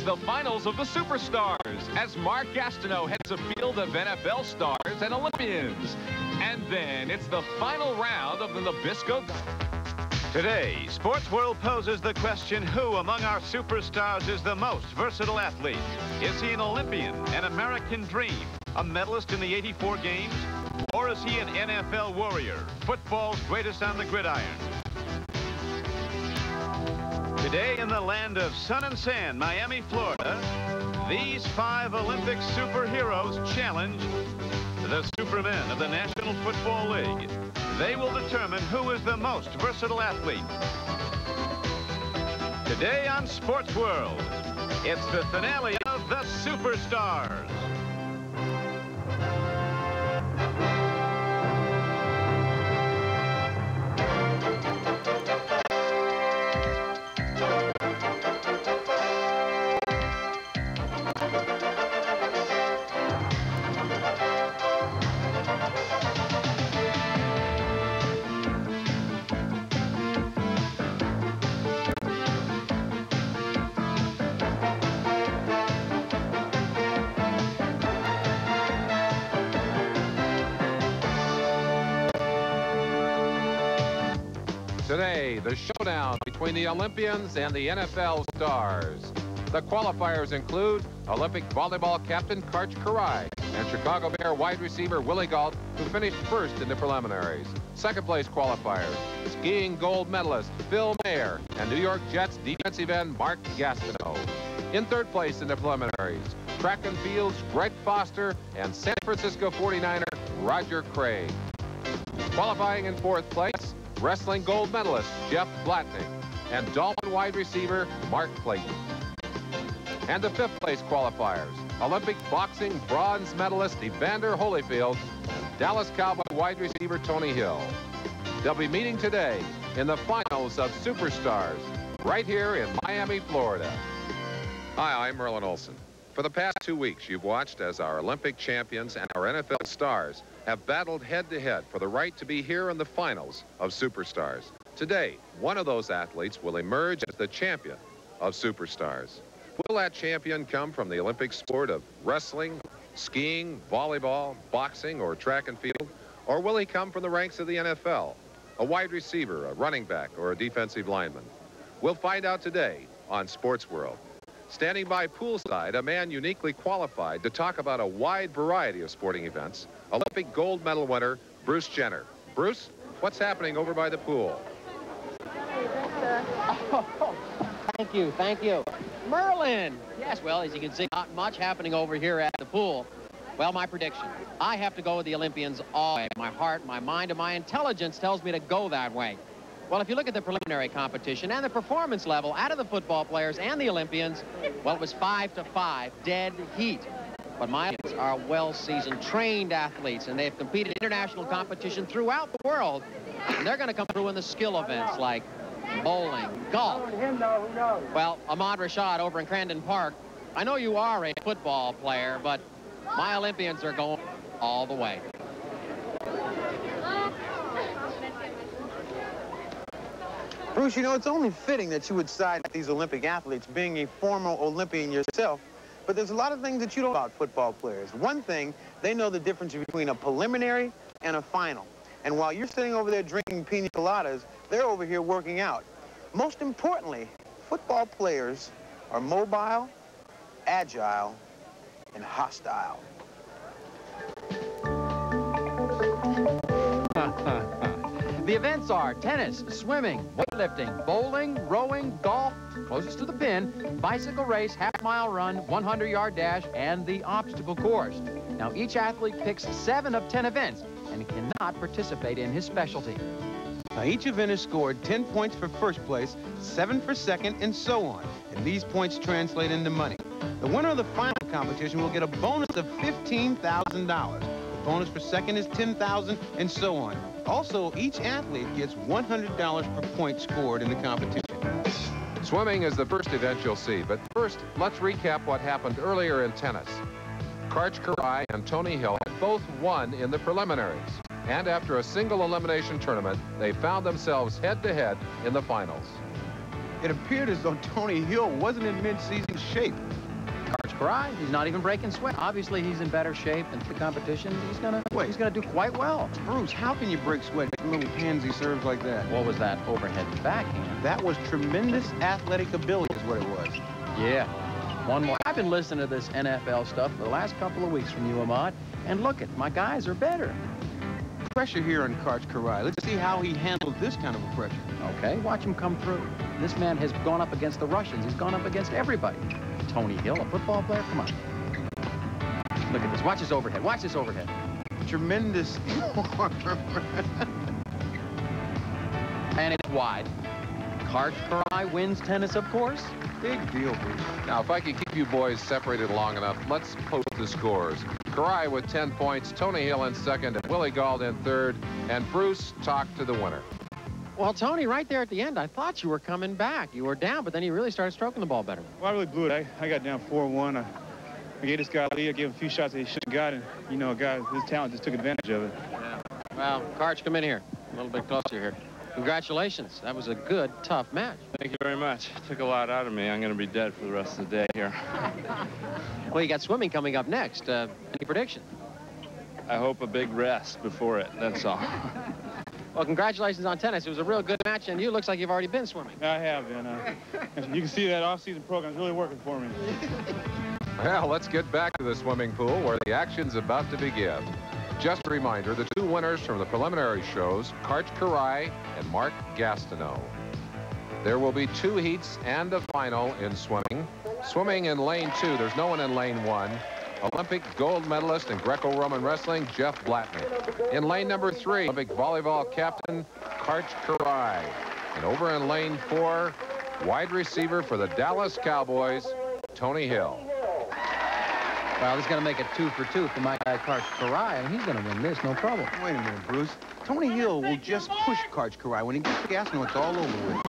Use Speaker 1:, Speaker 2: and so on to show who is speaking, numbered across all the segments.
Speaker 1: the finals of the Superstars as Gastineau heads a field of NFL stars and Olympians. And then it's the final round of the Nabisco.
Speaker 2: Today, Sports World poses the question, who among our superstars is the most versatile athlete? Is he an Olympian, an American dream, a medalist in the '84 games? Or is he an NFL warrior, football's greatest on the gridiron? Today in the land of sun and sand, Miami, Florida, these 5 Olympic superheroes challenge the Supermen of the National Football League. They will determine who is the most versatile athlete. Today on Sports World, it's the finale of the Superstars.
Speaker 3: Today, the showdown between the Olympians and the NFL stars. The qualifiers include Olympic volleyball captain Karch and Chicago Bear wide receiver Willie Gault, who finished first in the preliminaries. Second place qualifiers, skiing gold medalist Phil Mahre and New York Jets defensive end Mark Gastineau. In third place in the preliminaries, track and field's Greg Foster and San Francisco 49er Roger Craig. Qualifying in fourth place, wrestling gold medalist Jeff Blatnick and Dolphin wide receiver Mark Clayton. And the fifth place qualifiers, Olympic boxing bronze medalist Evander Holyfield and Dallas Cowboy wide receiver Tony Hill. They'll be meeting today in the finals of Superstars right here in Miami, Florida. Hi, I'm Merlin Olsen. For the past 2 weeks, you've watched as our Olympic champions and our NFL stars have battled head-to-head for the right to be here in the finals of Superstars. Today, one of those athletes will emerge as the champion of Superstars. Will that champion come from the Olympic sport of wrestling, skiing, volleyball, boxing, or track and field? Or will he come from the ranks of the NFL, a wide receiver, a running back, or a defensive lineman? We'll find out today on Sports World. Standing by poolside, a man uniquely qualified to talk about a wide variety of sporting events, Olympic gold medal winner, Bruce Jenner. Bruce, what's happening over by the pool?
Speaker 4: Oh, thank you. Merlin! Yes, well, as you can see, not much happening over here at the pool. Well, my prediction, I have to go with the Olympians all the way. My heart, my mind, and my intelligence tells me to go that way. Well, if you look at the preliminary competition and the performance level out of the football players and the Olympians, well, it was 5-5, dead heat. But my Olympians are well-seasoned, trained athletes, and they've competed in international competition throughout the world. And they're going to come through in the skill events like bowling, golf. Well, Ahmad Rashad over in Crandon Park, I know you are a football player, but my Olympians are going all the way.
Speaker 5: Bruce, you know, it's only fitting that you would side with these Olympic athletes, being a former Olympian yourself. But there's a lot of things that you don't know about football players. One thing, they know the difference between a preliminary and a final. And while you're sitting over there drinking pina coladas, they're over here working out. Most importantly, football players are mobile, agile, and hostile.
Speaker 4: The events are tennis, swimming, weightlifting, bowling, rowing, golf, closest to the pin, bicycle race, half-mile run, 100-yard dash, and the obstacle course. Now, each athlete picks 7 of 10 events and cannot participate in his specialty.
Speaker 5: Now, each event is scored 10 points for first place, 7 for second, and so on. And these points translate into money. The winner of the final competition will get a bonus of $15,000. The bonus for second is $10,000, and so on. Also, each athlete gets $100 per point scored in the competition.
Speaker 3: Swimming is the first event you'll see, but first, let's recap what happened earlier in tennis. Karch and Tony Hill had both won in the preliminaries, and after a single elimination tournament, they found themselves head-to-head in the finals.
Speaker 5: It appeared as though Tony Hill wasn't in mid-season shape.
Speaker 4: Karch, he's not even breaking sweat. Obviously, he's in better shape than the competition. He's gonna do quite well.
Speaker 5: Bruce, how can you break sweat making little pansy serves like that?
Speaker 4: What was that overhead backhand?
Speaker 5: That was tremendous athletic ability is what it was.
Speaker 4: Yeah. One more. I've been listening to this NFL stuff for the last couple of weeks from you, Ahmad, and look at my guys are better.
Speaker 5: Pressure here on Karch. Let's see how he handles this kind of a pressure.
Speaker 4: Okay, watch him come through. This man has gone up against the Russians. He's gone up against everybody. Tony Hill, a football player? Come on. Look at this. Watch his overhead. Watch this overhead.
Speaker 5: Tremendous.
Speaker 4: And it's wide. Karch wins tennis, of course.
Speaker 5: Big deal, Bruce.
Speaker 3: Now, if I could keep you boys separated long enough, let's post the scores. Karch with 10 points, Tony Hill in second, and Willie Gault in third, and Bruce talked to the winner.
Speaker 4: Well, Tony, right there at the end, I thought you were coming back. You were down, but then you really started stroking the ball better.
Speaker 6: Well, I really blew it. I got down 4-1. I gave this guy a lead. I gave him a few shots that he shouldn't have gotten. You know, a guy with his talent just took advantage of it.
Speaker 4: Yeah. Well, Karch, come in here. A little bit closer here. Congratulations. That was a good, tough match.
Speaker 7: Thank you very much. It took a lot out of me. I'm going to be dead for the rest of the day here.
Speaker 4: Well, you got swimming coming up next. Any prediction?
Speaker 7: I hope a big rest before it. That's all.
Speaker 4: Well, congratulations on tennis. It was a real good match, and you looks like you've already been swimming.
Speaker 6: I have been. You can see that off-season program is really working for me.
Speaker 3: Well, let's get back to the swimming pool where the action's about to begin. Just a reminder, the two winners from the preliminary shows, Karch and Mark Gastineau. There will be 2 heats and a final in swimming. Swimming in lane 2, there's no one in lane 1. Olympic gold medalist in Greco-Roman wrestling, Jeff Blatnick. In lane number 3, Olympic volleyball captain, Karch. And over in lane 4, wide receiver for the Dallas Cowboys, Tony Hill.
Speaker 4: Well, this is going to make it 2 for 2 for my guy, Karch, and he's going to win this, no trouble.
Speaker 5: Wait a minute, Bruce. Tony Hill will just push Karch. When he gets to Gastineau, it's all over with.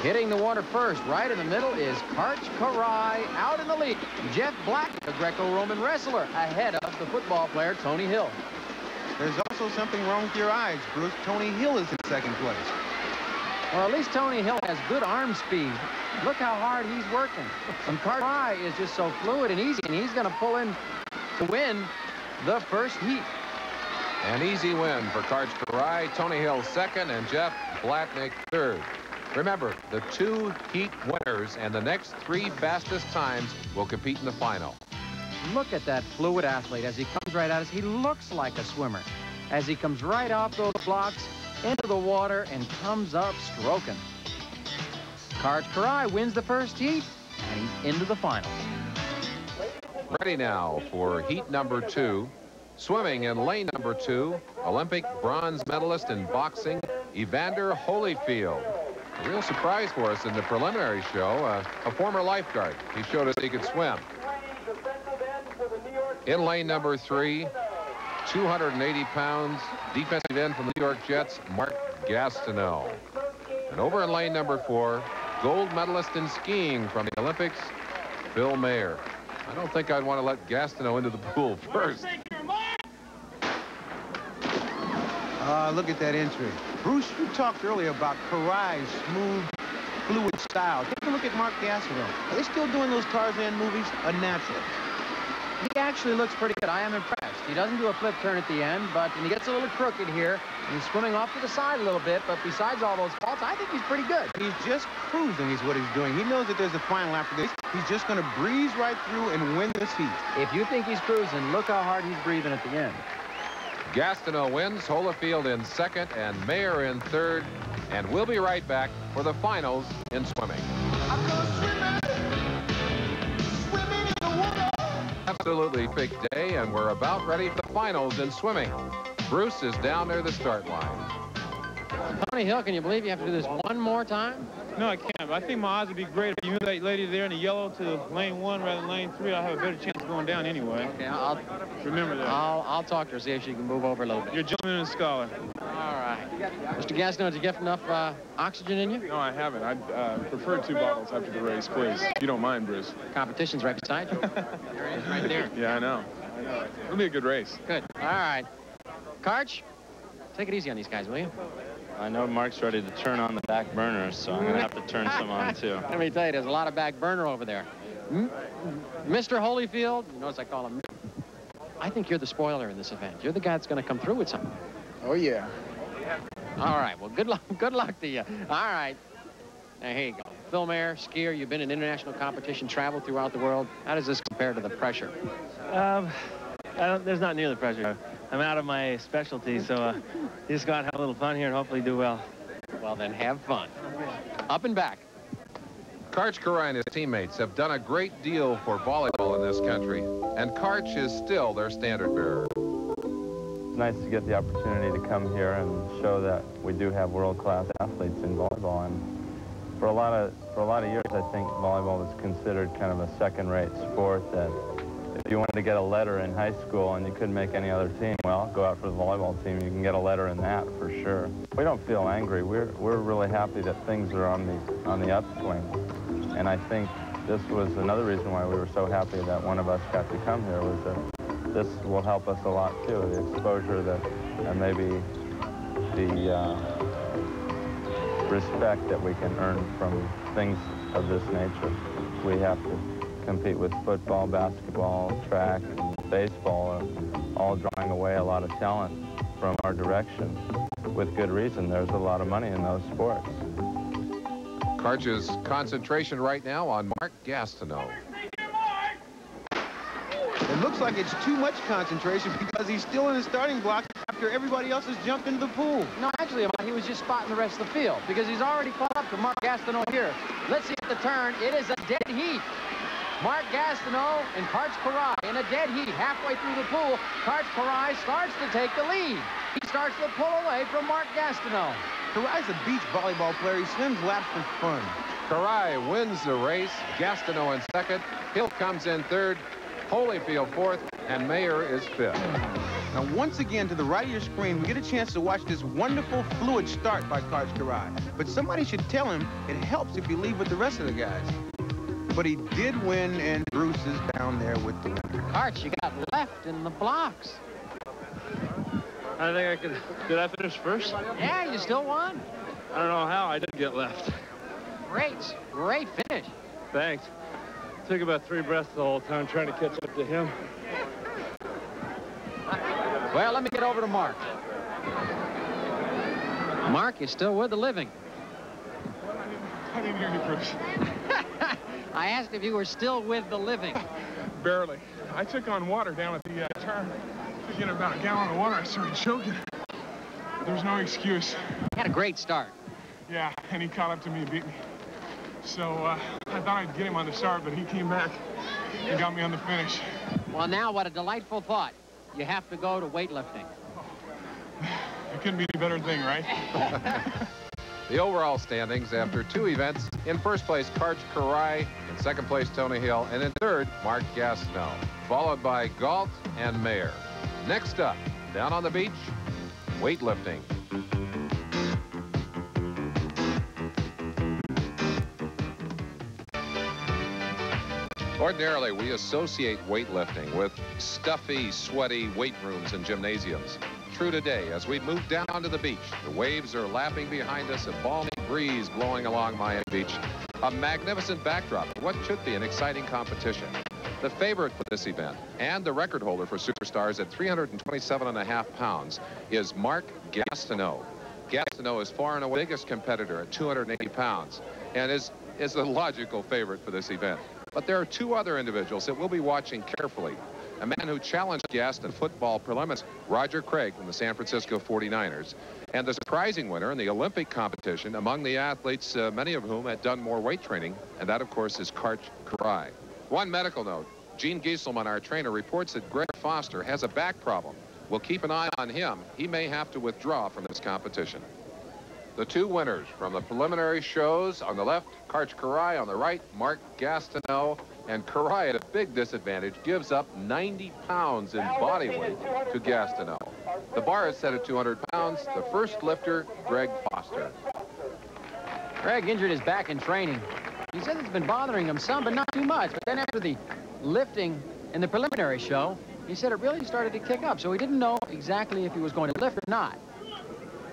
Speaker 4: Hitting the water first, right in the middle, is Karch out in the lead. Jeff Blatnick, a Greco-Roman wrestler, ahead of the football player, Tony Hill.
Speaker 5: There's also something wrong with your eyes, Bruce. Tony Hill is in second place.
Speaker 4: Well, at least Tony Hill has good arm speed. Look how hard he's working. And Karch is just so fluid and easy, and he's going to pull in to win the first heat.
Speaker 3: An easy win for Karch. Tony Hill second, and Jeff Blatnick third. Remember, the 2 heat winners and the next 3 fastest times will compete in the final.
Speaker 4: Look at that fluid athlete as he comes right at us. He looks like a swimmer as he comes right off those blocks into the water and comes up stroking. Karch wins the first heat, and he's into the final.
Speaker 3: Ready now for heat number 2. Swimming in lane number 2, Olympic bronze medalist in boxing, Evander Holyfield. A real surprise for us in the preliminary show, a former lifeguard. He showed us he could swim. In lane number 3, 280 pounds, defensive end from the New York Jets, Mark Gastineau. And over in lane number 4, gold medalist in skiing from the Olympics, Bill Mahre. I don't think I'd want to let Gastineau into the pool first.
Speaker 5: Look at that entry. Bruce, you talked earlier about Karai's smooth, fluid style. Take a look at Mark Gastineau. Are they still doing those Tarzan movies? A natural.
Speaker 4: He actually looks pretty good. I am impressed. He doesn't do a flip turn at the end, but he gets a little crooked here. He's swimming off to the side a little bit, but besides all those faults, I think he's pretty good.
Speaker 5: He's just cruising is what he's doing. He knows that there's a final after this. He's just going to breeze right through and win this heat.
Speaker 4: If you think he's cruising, look how hard he's breathing at the end.
Speaker 3: Gastineau wins, Holyfield in second, and Mahre in third. And we'll be right back for the finals in swimming. Absolutely big day, and we're about ready for the finals in swimming. Bruce is down near the start line.
Speaker 4: Tony Hill, can you believe you have to do this one more time?
Speaker 6: No, I can't. But I think my odds would be great. If you move that lady there in the yellow to lane 1 rather than lane 3, I'll have a better chance of going down anyway.
Speaker 4: Okay, I'll
Speaker 6: remember that.
Speaker 4: I'll talk to her, see if she can move over a little bit.
Speaker 6: You're a gentleman and a scholar.
Speaker 4: All right. Mr. Gastineau, did you get enough oxygen in you?
Speaker 8: No, I haven't. I'd prefer 2 bottles after the race, please. If you don't mind, Bruce.
Speaker 4: Competition's right beside you. There it is, right there.
Speaker 8: Yeah, I know. It'll be a good race.
Speaker 4: Good. All right. Karch, take it easy on these guys, will you?
Speaker 7: I know Mark's ready to turn on the back burner, so I'm going to have to turn some on, too.
Speaker 4: Let me tell you, there's a lot of back burner over there. Mr. Holyfield, you notice I call him. I think you're the spoiler in this event. You're the guy that's going to come through with something.
Speaker 5: Oh, yeah.
Speaker 4: All right, well, good luck to you. All right. Now, here you go. Phil Mahre, skier, you've been in international competition, traveled throughout the world. How does this compare to the pressure?
Speaker 9: There's not near the pressure. I'm out of my specialty, so you just go out and have a little fun here and hopefully do well.
Speaker 4: Well, then have fun. Up and back.
Speaker 3: Karch Karch and his teammates have done a great deal for volleyball in this country, and Karch is still their standard bearer.
Speaker 10: It's nice to get the opportunity to come here and show that we do have world-class athletes in volleyball. And for a lot of years, I think volleyball was considered kind of a second-rate sport, that if you wanted to get a letter in high school and you couldn't make any other team, well, go out for the volleyball team. You can get a letter in that for sure. We don't feel angry. We're really happy that things are on the upswing. And I think this was another reason why we were so happy that one of us got to come here, was that this will help us a lot too. The exposure that, and maybe the respect that we can earn from things of this nature. We have to compete with football, basketball, track, and baseball, all drawing away a lot of talent from our direction. With good reason. There's a lot of money in those sports.
Speaker 3: Karch's concentration right now on Mark Gastineau.
Speaker 5: It looks like it's too much concentration because he's still in the starting block after everybody else has jumped into the pool.
Speaker 4: No, actually, he was just spotting the rest of the field because he's already caught up to Mark Gastineau here. Let's see at the turn. It is a dead heat. Mark Gastineau and Karch Karch in a dead heat halfway through the pool. Karch Karch starts to take the lead. He starts to pull away from Mark Gastineau.
Speaker 5: Karach's a beach volleyball player. He swims laps for fun.
Speaker 3: Karch wins the race. Gastineau in second. Hill comes in third. Holyfield fourth. And Mahre is fifth.
Speaker 5: Now, once again, to the right of your screen, we get a chance to watch this wonderful, fluid start by Karch Karch. But somebody should tell him it helps if you leave with the rest of the guys. But he did win, and Bruce is down there with the winner.
Speaker 4: Karch, you got left in the blocks.
Speaker 7: I think I could. Did I finish first?
Speaker 4: Yeah, you still won.
Speaker 7: I don't know how. I did get left.
Speaker 4: Great finish.
Speaker 7: Thanks. Took about 3 breaths the whole time trying to catch up to him.
Speaker 4: Well, let me get over to Mark. Mark is still with the living.
Speaker 8: I didn't hear you, Bruce.
Speaker 6: I asked if you were still with the living.
Speaker 8: Barely. I took on water down at the turn. To get about a gallon of water, I started choking. There's no excuse.
Speaker 6: Had a great start.
Speaker 8: Yeah, and he caught up to me and beat me. So I thought I'd get him on the start, but he came back and got me on the finish.
Speaker 6: Well, now, what a delightful thought. You have to go to weightlifting.
Speaker 8: It couldn't be any better thing, right?
Speaker 3: The overall standings after 2 events: in first place, Karch Karch; in second place, Tony Hill; and in third, Mark Gastineau, followed by Gault and Mahre. Next up, down on the beach, weightlifting. Ordinarily, we associate weightlifting with stuffy, sweaty weight rooms and gymnasiums. True today, as we move down onto the beach, the waves are lapping behind us, a balmy breeze blowing along Miami Beach, a magnificent backdrop for what should be an exciting competition. The favorite for this event, and the record holder for superstars at 327.5 pounds, is Mark Gastineau. Gastineau is far and away the biggest competitor at 280 pounds, and is the logical favorite for this event. But there are 2 other individuals that we'll be watching carefully. A man who challenged Gast in football preliminaries, Roger Craig from the San Francisco 49ers, and the surprising winner in the Olympic competition among the athletes, many of whom had done more weight training, and that, of course, is Karch Karch. One medical note: Gene Gieselman, our trainer, reports that Greg Foster has a back problem. We'll keep an eye on him. He may have to withdraw from this competition. The 2 winners from the preliminary shows: on the left, Karch Karch; on the right, Mark Gastineau. And Karch, at a big disadvantage, gives up 90 pounds in body weight to Gastineau. The bar is set at 200 pounds. The first lifter, Greg Foster.
Speaker 4: Greg injured his back in training. He said it's been bothering him some, but not too much. But then after the lifting in the preliminary show, he said it really started to kick up. So he didn't know exactly if he was going to lift or not.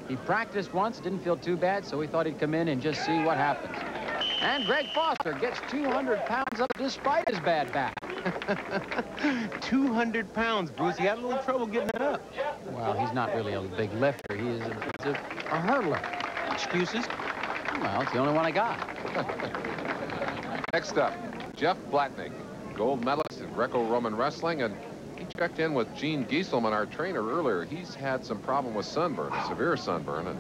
Speaker 11: He practiced once, didn't feel too bad, so he thought he'd come in and just see what happens. And Greg Foster gets 200 pounds up despite his bad back.
Speaker 5: 200 pounds, Bruce. He had a little trouble getting it up.
Speaker 11: Well, he's not really a big lifter. He's a hurdler.
Speaker 5: Excuses?
Speaker 11: Well, it's the only one I got.
Speaker 3: Next up, Jeff Blatnick, gold medalist in Greco-Roman wrestling, and he checked in with Gene Gieselman, our trainer, earlier. He's had some problem with sunburn, a severe sunburn, and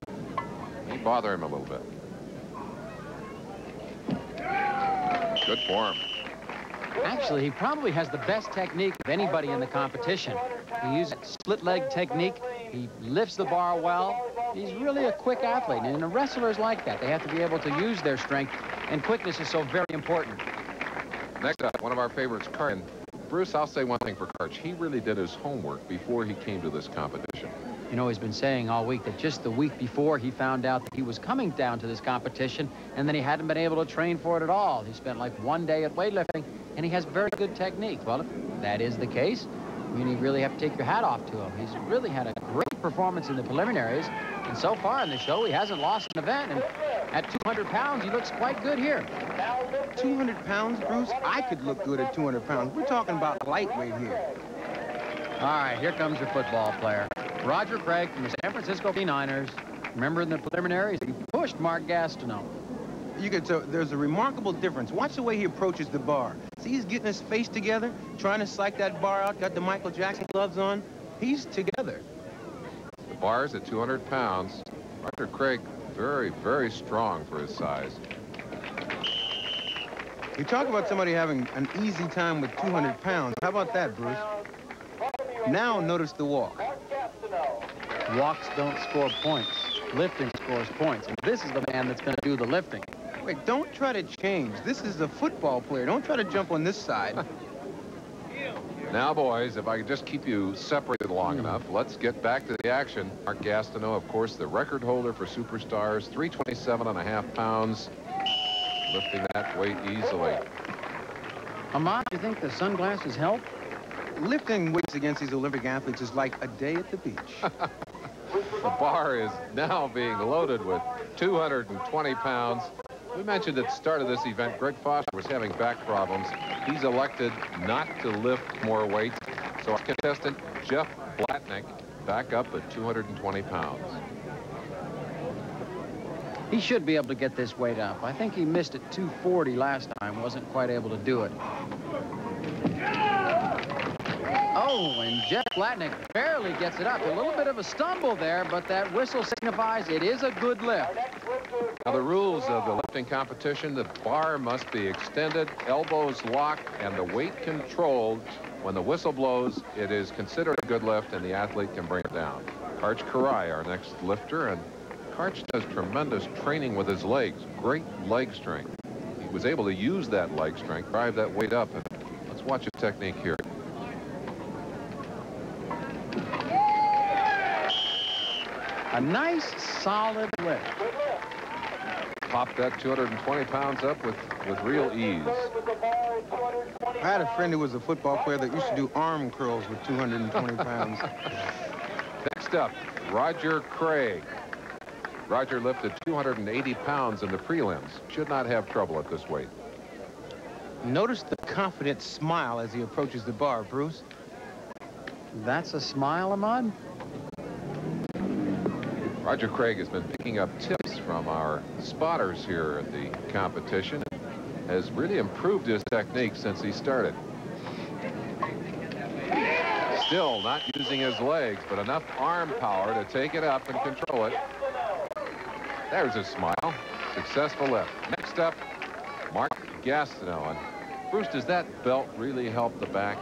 Speaker 3: he bothered him a little bit. Good form.
Speaker 11: Actually, he probably has the best technique of anybody in the competition. He uses split leg technique. He lifts the bar well. He's really a quick athlete, and a wrestler's like that. They have to be able to use their strength, and quickness is so very important.
Speaker 3: Next up, one of our favorites, Karch. And Bruce, I'll say one thing for Karch. He really did his homework before he came to this competition.
Speaker 11: You know, he's been saying all week that just the week before he found out that he was coming down to this competition, and then he hadn't been able to train for it at all. He spent like one day at weightlifting, and he has very good technique. Well, if that is the case, I mean, you really have to take your hat off to him. He's really had a great performance in the preliminaries, and so far in the show, he hasn't lost an event, and at 200 pounds, he looks quite good here.
Speaker 5: 200 pounds, Bruce? I could look good at 200 pounds. We're talking about lightweight here.
Speaker 11: All right, here comes your football player. Roger Craig from the San Francisco 49ers. Remember in the preliminaries, he pushed Mark Gastineau.
Speaker 5: You could tell there's a remarkable difference. Watch the way he approaches the bar. See, he's getting his face together, trying to psych that bar out, got the Michael Jackson gloves on. He's together.
Speaker 3: The bar's at 200 pounds. Roger Craig, very, very strong for his size.
Speaker 5: You talk about somebody having an easy time with 200 pounds. How about that, Bruce? Now notice the walk.
Speaker 11: Walks don't score points. Lifting scores points. And this is the man that's going to do the lifting.
Speaker 5: Wait, don't try to change. This is a football player. Don't try to jump on this side.
Speaker 3: Now, boys, if I could just keep you separated long enough, let's get back to the action. Mark Gastineau, of course, the record holder for Superstars, 327.5 pounds, lifting that weight easily.
Speaker 11: Ahmad, do you think the sunglasses help?
Speaker 5: Lifting weights against these Olympic athletes is like a day at the beach.
Speaker 3: The bar is now being loaded with 220 pounds. We mentioned at the start of this event, Greg Foster was having back problems. He's elected not to lift more weight. So our contestant, Jeff Blatnick, back up at 220 pounds.
Speaker 11: He should be able to get this weight up. I think he missed at 240 last time, wasn't quite able to do it. Oh, and Jeff Blatnick barely gets it up. A little bit of a stumble there, but that whistle signifies it is a good lift.
Speaker 3: Now, the rules of the lifting competition, the bar must be extended, elbows locked, and the weight controlled. When the whistle blows, it is considered a good lift, and the athlete can bring it down. Karch, our next lifter, and Karch does tremendous training with his legs, great leg strength. He was able to use that leg strength, drive that weight up, and let's watch his technique here.
Speaker 11: A nice, solid lift.
Speaker 3: Popped that 220 pounds up with real ease.
Speaker 5: I had a friend who was a football player that used to do arm curls with 220 pounds.
Speaker 3: Next up, Roger Craig. Roger lifted 280 pounds in the prelims. Should not have trouble at this weight.
Speaker 5: Notice the confident smile as he approaches the bar, Bruce.
Speaker 11: That's a smile, Ahmad?
Speaker 3: Roger Craig has been picking up tips from our spotters here at the competition. Has really improved his technique since he started. Still not using his legs, but enough arm power to take it up and control it. There's a smile. Successful lift. Next up, Mark Gastineau. And Bruce, does that belt really help the back?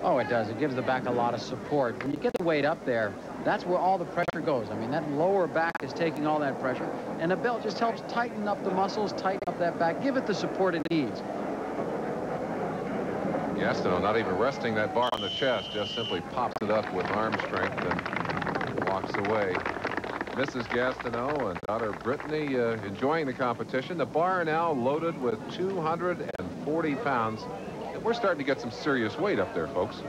Speaker 11: Oh, it does. It gives the back a lot of support. When you get the weight up there, that's where all the pressure goes. I mean, that lower back is taking all that pressure, and the belt just helps tighten up the muscles, tighten up that back, give it the support it needs.
Speaker 3: Gastineau not even resting that bar on the chest, just simply pops it up with arm strength and walks away. Mrs. Gastineau and daughter Brittany enjoying the competition. The bar now loaded with 240 pounds. We're starting to get some serious weight up there, folks.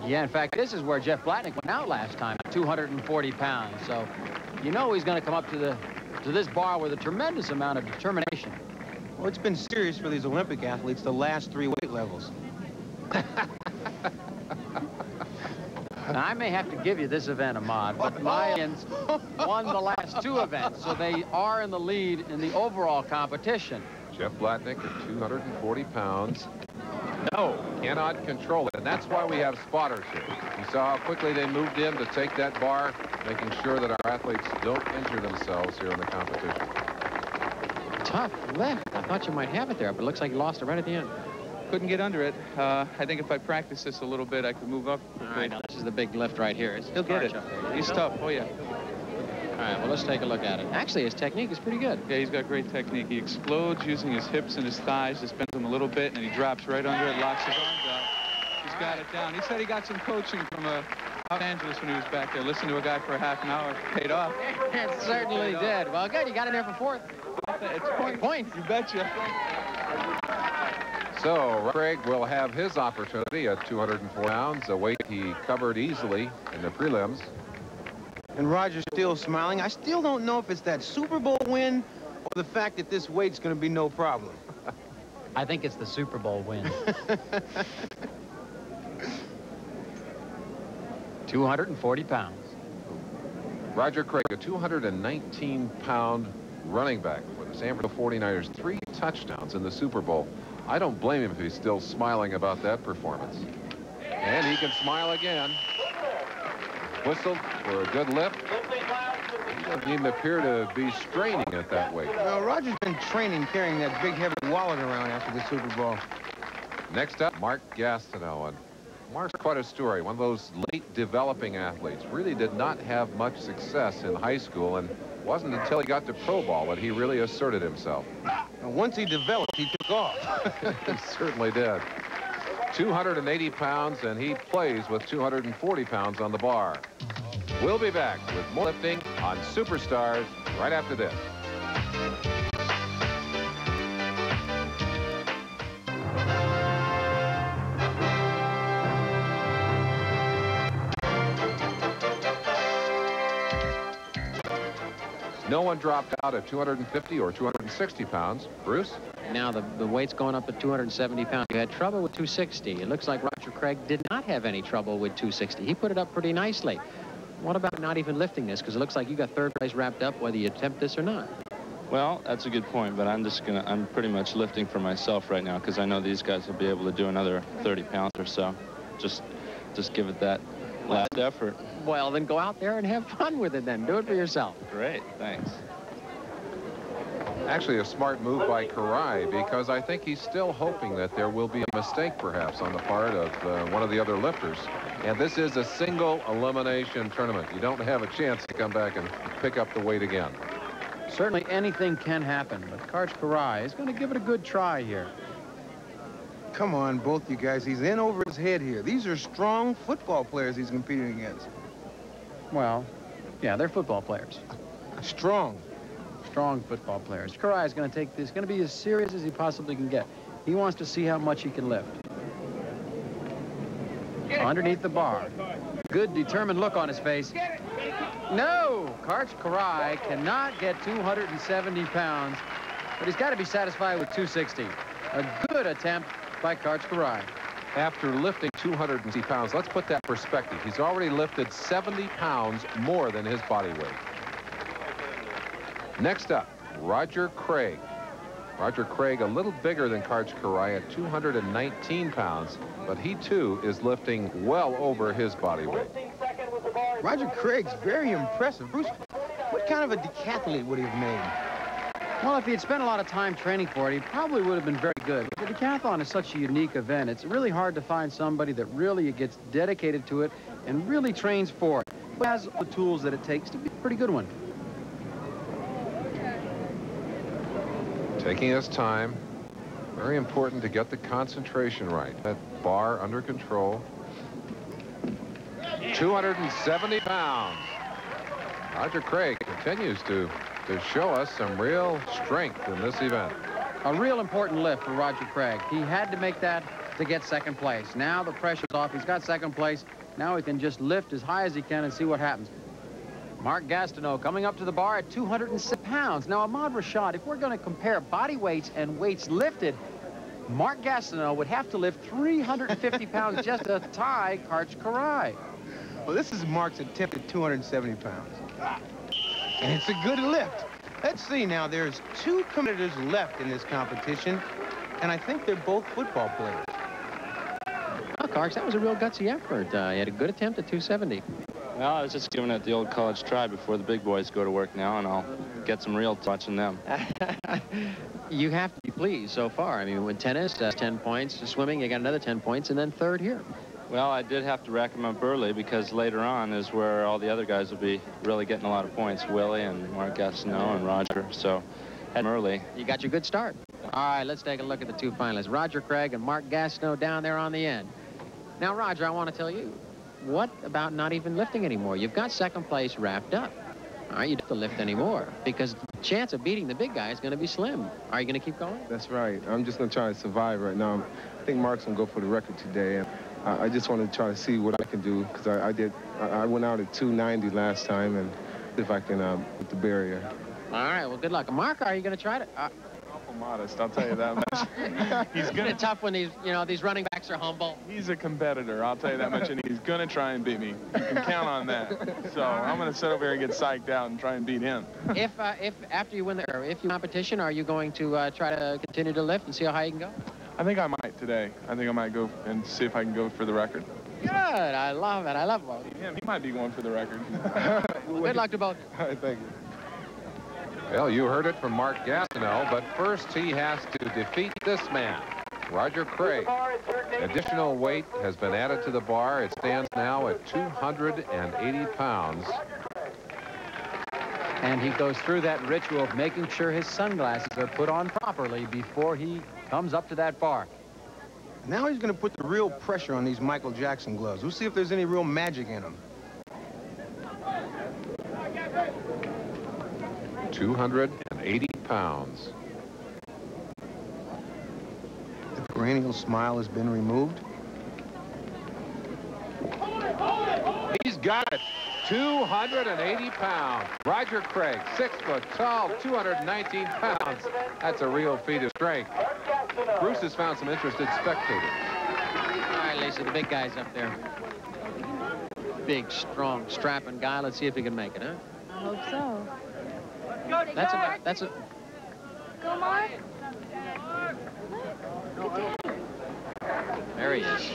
Speaker 11: Yeah, in fact, this is where Jeff Blatnick went out last time, 240 pounds. So you know he's going to come up to this bar with a tremendous amount of determination.
Speaker 5: Well, it's been serious for these Olympic athletes the last 3 weight levels.
Speaker 11: Now, I may have to give you this event, Ahmad, but my Indians won the last 2 events, so they are in the lead in the overall competition.
Speaker 3: Jeff Blatnick at 240 pounds. No, cannot control it, and that's why we have spotters here. You saw how quickly they moved in to take that bar, making sure that our athletes don't injure themselves here in the competition.
Speaker 4: Tough lift. I thought you might have it there, but it looks like you lost it right at the end.
Speaker 6: Couldn't get under it. I think if I practice this a little bit, I could move up.
Speaker 4: All right, now this is the big lift right here.
Speaker 6: He'll get it. He's tough. Oh, yeah.
Speaker 4: All right, well, let's take a look at it. Actually, his technique is pretty good.
Speaker 6: Yeah, he's got great technique. He explodes using his hips and his thighs, just bends them a little bit, and he drops right under it, locks his arms out. He's got it down. He said he got some coaching from Los Angeles when he was back there. Listened to a guy for a half an hour. Paid off.
Speaker 4: It certainly did. Well, good. You got in there for 4th.
Speaker 6: It's points. You betcha.
Speaker 3: So Craig will have his opportunity at 204 pounds, a weight he covered easily in the prelims.
Speaker 5: And Roger's still smiling. I still don't know if it's that Super Bowl win or the fact that this weight's going to be no problem.
Speaker 11: I think it's the Super Bowl win. 240 pounds.
Speaker 3: Roger Craig, a 219-pound running back for the San Francisco 49ers, 3 touchdowns in the Super Bowl. I don't blame him if he's still smiling about that performance. And he can smile again. Whistled for a good lift. He doesn't even appear to be straining at that weight.
Speaker 5: Well, Roger's been training carrying that big heavy wallet around after the Super Bowl.
Speaker 3: Next up, Mark Gastineau. And Mark's quite a story. One of those late developing athletes. Really did not have much success in high school, and wasn't until he got to pro ball that he really asserted himself.
Speaker 5: And once he developed, he took off.
Speaker 3: He certainly did. 280 pounds, and he plays with 240 pounds on the bar. We'll be back with more lifting on Superstars right after this. No one dropped out at 250 or 260 pounds. Bruce?
Speaker 4: Now the weight's going up at 270 pounds. You had trouble with 260. It looks like Roger Craig did not have any trouble with 260. He put it up pretty nicely. What about not even lifting this? Because it looks like you got 3rd place wrapped up whether you attempt this or not.
Speaker 10: Well, that's a good point, but I'm pretty much lifting for myself right now because I know these guys will be able to do another 30 pounds or so. Just give it that last effort.
Speaker 4: Well, then go out there and have fun with it then. Do it for yourself.
Speaker 10: Great, thanks.
Speaker 3: Actually, a smart move by Karch, because I think he's still hoping that there will be a mistake, perhaps, on the part of one of the other lifters. And this is a single elimination tournament. You don't have a chance to come back and pick up the weight again.
Speaker 11: Certainly anything can happen, but Karch is going to give it a good try here.
Speaker 5: Come on, both you guys. He's in over his head here. These are strong football players he's competing against.
Speaker 11: Well, yeah, they're football players.
Speaker 5: Strong.
Speaker 11: Strong football players. Karch is going to take this, going to be as serious as he possibly can get. He wants to see how much he can lift. Underneath the bar. Good, determined look on his face. No! Karch cannot get 270 pounds, but he's got to be satisfied with 260. A good attempt by Karch.
Speaker 3: After lifting 260 pounds, let's put that in perspective. He's already lifted 70 pounds more than his body weight. Next up, Roger Craig. Roger Craig a little bigger than Karch at 219 pounds, but he too is lifting well over his body weight.
Speaker 5: Roger Craig's very impressive. Bruce, what kind of a decathlete would he have made?
Speaker 11: Well, if he had spent a lot of time training for it, he probably would have been very good. But the decathlon is such a unique event. It's really hard to find somebody that really gets dedicated to it and really trains for it, but has the tools that it takes to be a pretty good one.
Speaker 3: Taking his time. Very important to get the concentration right. That bar under control. 270 pounds. Roger Craig continues to show us some real strength in this event.
Speaker 11: A real important lift for Roger Craig. He had to make that to get 2nd place. Now the pressure's off. He's got 2nd place. Now he can just lift as high as he can and see what happens. Mark Gastineau coming up to the bar at 206 pounds. Now, Ahmad Rashad, if we're going to compare body weights and weights lifted, Mark Gastineau would have to lift 350 pounds just to tie Karch Karai.
Speaker 5: Well, this is Mark's attempt at 270 pounds. And it's a good lift. Let's see now, there's 2 competitors left in this competition, and I think they're both football players.
Speaker 4: Well, Karch, that was a real gutsy effort. He had a good attempt at 270.
Speaker 12: Well, I was just giving it the old college try before the big boys go to work now, and I'll get some real watching them.
Speaker 4: You have to be pleased so far. I mean, with tennis, 10 points. Swimming, you got another 10 points, and then third here.
Speaker 12: Well, I did have to rack them up early because later on is where all the other guys will be really getting a lot of points. Willie and Mark Gastineau and Roger. So, had them early.
Speaker 4: You got your good start. All right, let's take a look at the 2 finalists. Roger Craig and Mark Gastineau down there on the end. Now, Roger, I want to tell you, what about not even lifting anymore? You've got second place wrapped up. All right, you don't have to lift anymore because the chance of beating the big guy is going to be slim. Are you going to keep going?
Speaker 8: That's right. I'm just going to try to survive right now. I think Mark's going to go for the record today. And I just want to try to see what I can do because I went out at 290 last time and if I can hit the barrier.
Speaker 4: All right, well, good luck. Mark, are you going to try to...
Speaker 8: Modest, I'll tell you that much.
Speaker 4: He's gonna tough when these running backs are humble.
Speaker 8: He's a competitor, I'll tell you that much, and he's gonna try and beat me. You can count on that. So I'm gonna sit over here and get psyched out and try and beat him.
Speaker 4: If after you win if you competition, are you going to try to continue to lift and see how high you can go?
Speaker 8: I think I might today. I think I might go and see if I can go for the record.
Speaker 4: Good, I love it. I love it.
Speaker 8: He might be going for the record.
Speaker 4: Good luck to both.
Speaker 8: All right, thank you.
Speaker 3: Well, you heard it from Mark Gastineau, but first he has to defeat this man, Roger Craig. Additional weight has been added to the bar. It stands now at 280 pounds.
Speaker 11: And he goes through that ritual of making sure his sunglasses are put on properly before he comes up to that bar.
Speaker 5: Now he's going to put the real pressure on these Michael Jackson gloves. We'll see if there's any real magic in them.
Speaker 3: 280 pounds.
Speaker 5: The perennial smile has been removed.
Speaker 3: He's got it. 280 pounds. Roger Craig, 6 foot tall, 219 pounds. That's a real feat of strength. Bruce has found some interested spectators.
Speaker 4: All right, Lisa, the big guy's up there. Big, strong, strapping guy. Let's see if he can make it, huh?
Speaker 13: I hope so.
Speaker 4: That's a...
Speaker 13: Go, Mark.
Speaker 4: There he is.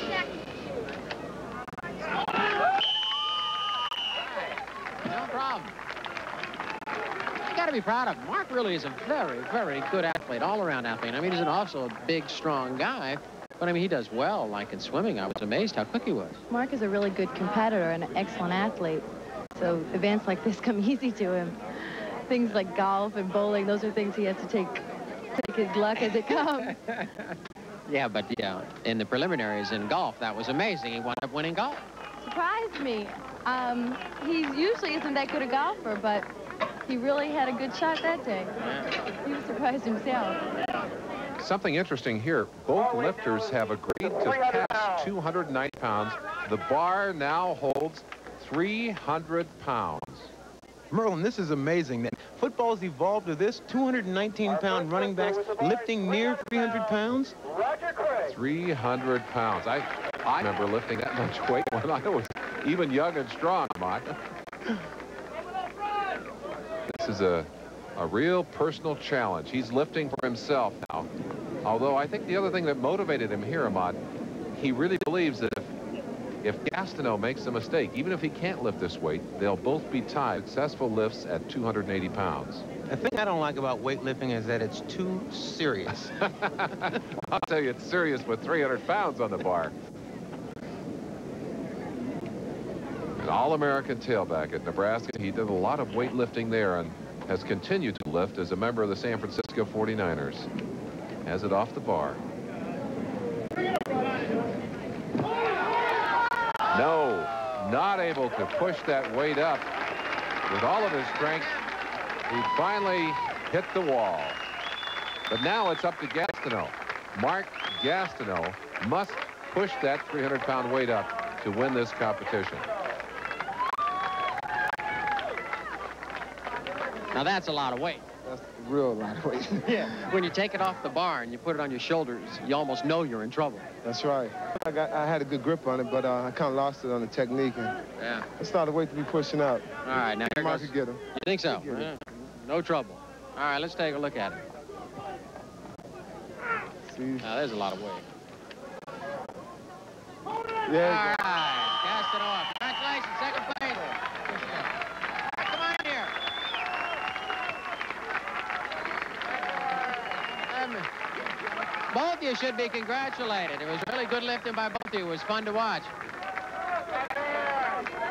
Speaker 4: No problem. You got to be proud of him. Mark really is a very, very good athlete, all-around athlete. I mean, he's also a big, strong guy. But, I mean, he does well, like in swimming. I was amazed how quick he was.
Speaker 13: Mark is a really good competitor and an excellent athlete. So events like this come easy to him. Things like golf and bowling, those are things he has to take his luck as it comes.
Speaker 4: Yeah, but, yeah, in the preliminaries in golf, that was amazing. He wound up winning golf.
Speaker 13: Surprised me. He usually isn't that good a golfer, but he really had a good shot that day. He was surprised himself.
Speaker 3: Something interesting here. Both lifters have agreed to pass 290 pounds. The bar now holds 300 pounds.
Speaker 5: Merlin, this is amazing. That football's evolved to this. 219-pound running backs lifting near 300 pounds.
Speaker 3: 300 pounds. I remember lifting that much weight when I was even young and strong, Mike. This is a real personal challenge. He's lifting for himself now. Although I think the other thing that motivated him here, Ahmad, he really believes that if Gastineau makes a mistake, even if he can't lift this weight, they'll both be tied. Successful lifts at 280 pounds.
Speaker 5: The thing I don't like about weightlifting is that it's too serious.
Speaker 3: I'll tell you, it's serious with 300 pounds on the bar. An All-American tailback at Nebraska. He did a lot of weightlifting there and has continued to lift as a member of the San Francisco 49ers. Has it off the bar. No, not able to push that weight up with all of his strength. He finally hit the wall. But now it's up to Gastineau. Mark Gastineau must push that 300-pound weight up to win this competition.
Speaker 4: Now, that's a lot of weight.
Speaker 8: That's a real lot of weight.
Speaker 4: Yeah. When you take it off the bar and you put it on your shoulders, you almost know you're in trouble.
Speaker 8: That's right. I had a good grip on it, but I kind of lost it on the technique. And
Speaker 4: yeah.
Speaker 8: It's not a weight to be pushing out.
Speaker 4: All right, now here goes.
Speaker 8: Could get him.
Speaker 4: You think so? No trouble. All right, let's take a look at it.
Speaker 8: See?
Speaker 4: Now, there's a lot of weight.
Speaker 8: Yeah.
Speaker 4: All right, Gastineau. Congratulations, second place. Come on here. Both of you should be congratulated. It was really good lifting by both of you. It was fun to watch.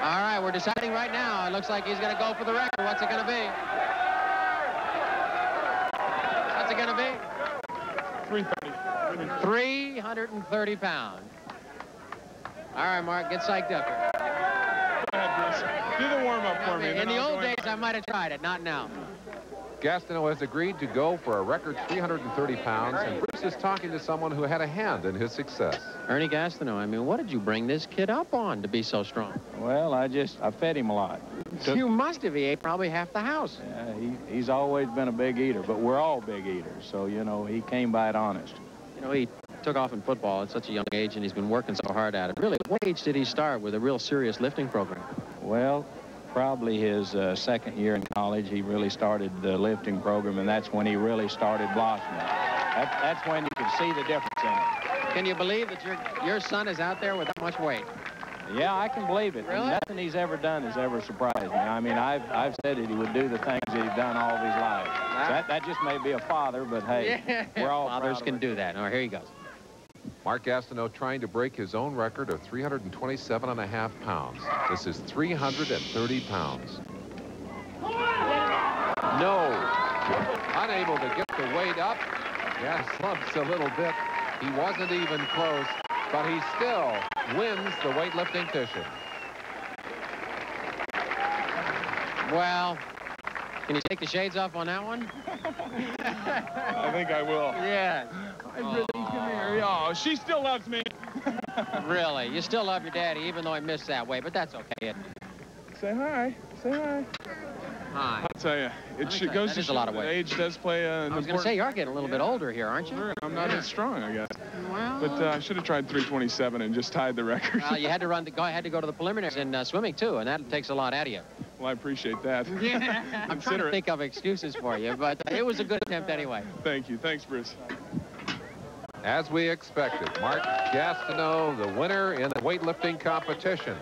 Speaker 4: All right, we're deciding right now. It looks like he's going to go for the record. What's it going to be? What's it going to be?
Speaker 7: 330.
Speaker 4: 330 pounds. All right, Mark, get psyched up here.
Speaker 7: Go ahead, Bruce. Do the warm-up for me.
Speaker 4: In the old days, I might have tried it. Not now.
Speaker 3: Gastineau has agreed to go for a record 330 pounds, and Bruce is talking to someone who had a hand in his success.
Speaker 4: Ernie Gastineau, I mean, what did you bring this kid up on to be so strong?
Speaker 14: Well, I fed him a lot.
Speaker 4: You must have. He ate probably half the house.
Speaker 14: Yeah, he's always been a big eater, but we're all big eaters, so, you know, he came by it honest.
Speaker 4: You know, he took off in football at such a young age, and he's been working so hard at it. Really, what age did he start with a real serious lifting program?
Speaker 14: Well, probably his second year in college, he really started the lifting program, and that's when he really started blossoming. That's when you can see the difference in it.
Speaker 4: Can you believe that your son is out there with that much weight?
Speaker 14: Yeah, I can believe it.
Speaker 4: Really?
Speaker 14: Nothing he's ever done has ever surprised me. I mean, I've said that he would do the things that he's done all of his life. So that just may be a father, but hey,
Speaker 4: yeah.
Speaker 14: We're all
Speaker 4: fathers can do that. All right, here he goes.
Speaker 3: Mark Gastineau trying to break his own record of 327.5 pounds. This is 330 pounds. No. Unable to get the weight up. Yeah, slumps a little bit. He wasn't even close, but he still wins the weightlifting fishing.
Speaker 4: Well, can you take the shades off on that one?
Speaker 7: I think I will.
Speaker 4: Yeah.
Speaker 7: Hi, Brittany, come here. Oh, she still loves me.
Speaker 4: Really? You still love your daddy, even though he missed that way, but that's okay.
Speaker 7: Say hi. Say hi.
Speaker 4: Hi.
Speaker 7: I'll tell you, it goes to show
Speaker 4: a lot of
Speaker 7: that
Speaker 4: weight.
Speaker 7: age does play an
Speaker 4: I was going to say, you're getting a little bit older here, aren't you?
Speaker 7: I'm not as strong, I guess.
Speaker 4: Well,
Speaker 7: But I should have tried 327 and just tied the record.
Speaker 4: you had to go to the preliminaries in swimming, too, and that takes a lot out of you.
Speaker 7: Well, I appreciate that.
Speaker 4: Yeah. I'm trying to think of excuses for you, but it was a good attempt anyway.
Speaker 7: Thank you. Thanks, Bruce.
Speaker 3: As we expected, Mark Gastineau, the winner in the weightlifting competition.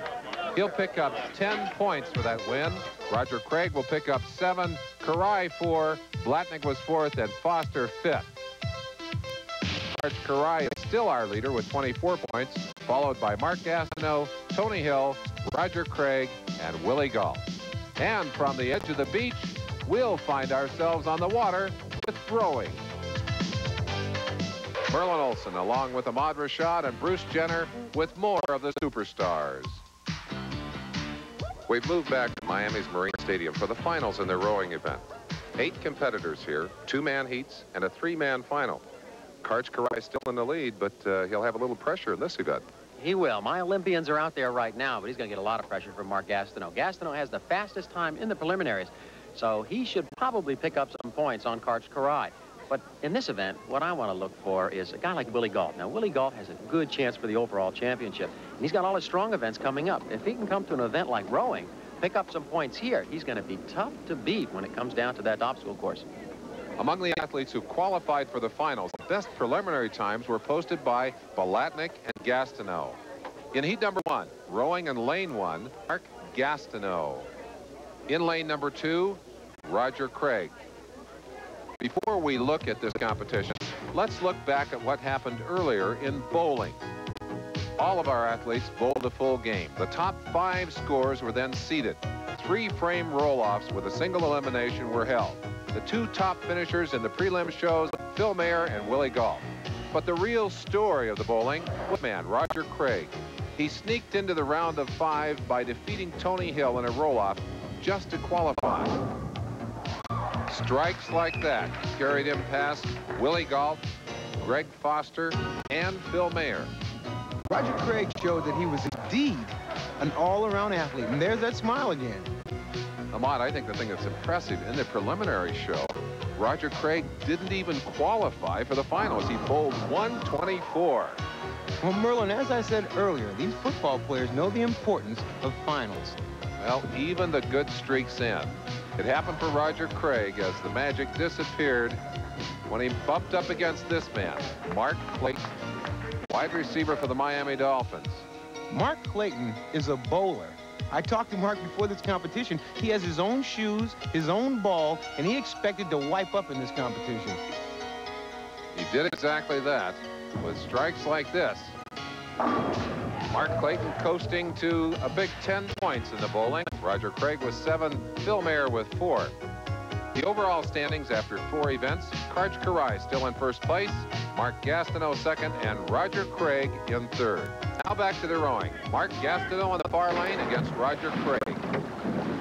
Speaker 3: He'll pick up 10 points for that win. Roger Craig will pick up 7, Karch 4, Blatnick was 4th, and Foster 5th. Karch is still our leader with 24 points, followed by Mark Gastineau, Tony Hill, Roger Craig, and Willie Gault. And from the edge of the beach, we'll find ourselves on the water with rowing. Merlin Olsen, along with Ahmad Rashad and Bruce Jenner, with more of the superstars. We've moved back to Miami's Marine Stadium for the finals in their rowing event. 8 competitors here, 2-man heats, and a 3-man final. Karch Karaj still in the lead, but he'll have a little pressure in this event.
Speaker 4: He will. My Olympians are out there right now, but he's going to get a lot of pressure from Mark Gastineau. Gastineau has the fastest time in the preliminaries, so he should probably pick up some points on Karch Karaj. But in this event, what I want to look for is a guy like Willie Gault. Now, Willie Gault has a good chance for the overall championship, and he's got all his strong events coming up. If he can come to an event like rowing, pick up some points here, he's going to be tough to beat when it comes down to that obstacle course.
Speaker 3: Among the athletes who qualified for the finals, the best preliminary times were posted by Blatnick and Gastineau. In heat number 1, rowing in lane 1, Mark Gastineau. In lane number 2, Roger Craig. Before we look at this competition, let's look back at what happened earlier in bowling. All of our athletes bowled a full game. The top 5 scores were then seeded. 3 frame roll-offs with a single elimination were held. The 2 top finishers in the prelim shows, Phil Mahre and Willie Gault. But the real story of the bowling was man, Roger Craig. He sneaked into the round of 5 by defeating Tony Hill in a roll-off just to qualify. Strikes like that carried him past Willie Gault, Greg Foster, and Phil Mahre.
Speaker 5: Roger Craig showed that he was indeed an all-around athlete, and there's that smile again.
Speaker 3: Ahmad, I think the thing that's impressive in the preliminary show, Roger Craig didn't even qualify for the finals. He bowled 124.
Speaker 15: Well, Merlin, as I said earlier, these football players know the importance of finals.
Speaker 3: Well, even the good streaks end. It happened for Roger Craig as the magic disappeared when he bumped up against this man, Mark Clayton, wide receiver for the Miami Dolphins.
Speaker 15: Mark Clayton is a bowler. I talked to Mark before this competition. He has his own shoes, his own ball, and he expected to wipe up in this competition.
Speaker 3: He did exactly that with strikes like this. Mark Clayton coasting to a big 10 points in the bowling. Roger Craig with 7, Phil Mahre with 4. The overall standings after 4 events, Karch still in first place, Mark Gastineau second, and Roger Craig in third. Now back to the rowing. Mark Gastineau on the far lane against Roger Craig.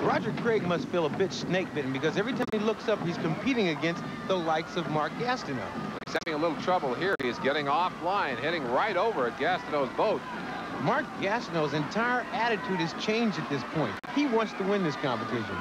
Speaker 15: Roger Craig must feel a bit snake-bitten because every time he looks up, he's competing against the likes of Mark Gastineau.
Speaker 3: He's having a little trouble here. He's getting offline, hitting right over at Gastineau's boat.
Speaker 15: Mark Gastineau's entire attitude has changed at this point. He wants to win this competition.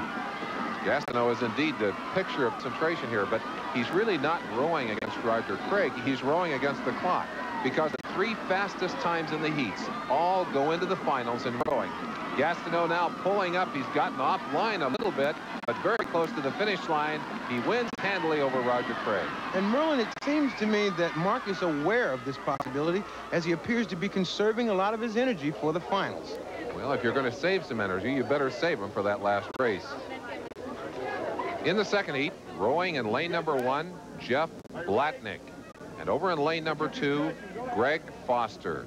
Speaker 3: Gastineau is indeed the picture of concentration here, but he's really not rowing against Roger Craig. He's rowing against the clock because the 3 fastest times in the heats all go into the finals in rowing. Gastineau now pulling up. He's gotten offline a little bit, but very close to the finish line. He wins handily over Roger Craig.
Speaker 15: And Merlin, it seems to me that Mark is aware of this possibility as he appears to be conserving a lot of his energy for the finals.
Speaker 3: Well, if you're going to save some energy, you better save them for that last race. In the second heat, rowing in lane number 1, Jeff Blatnick. And over in lane number 2, Greg Foster.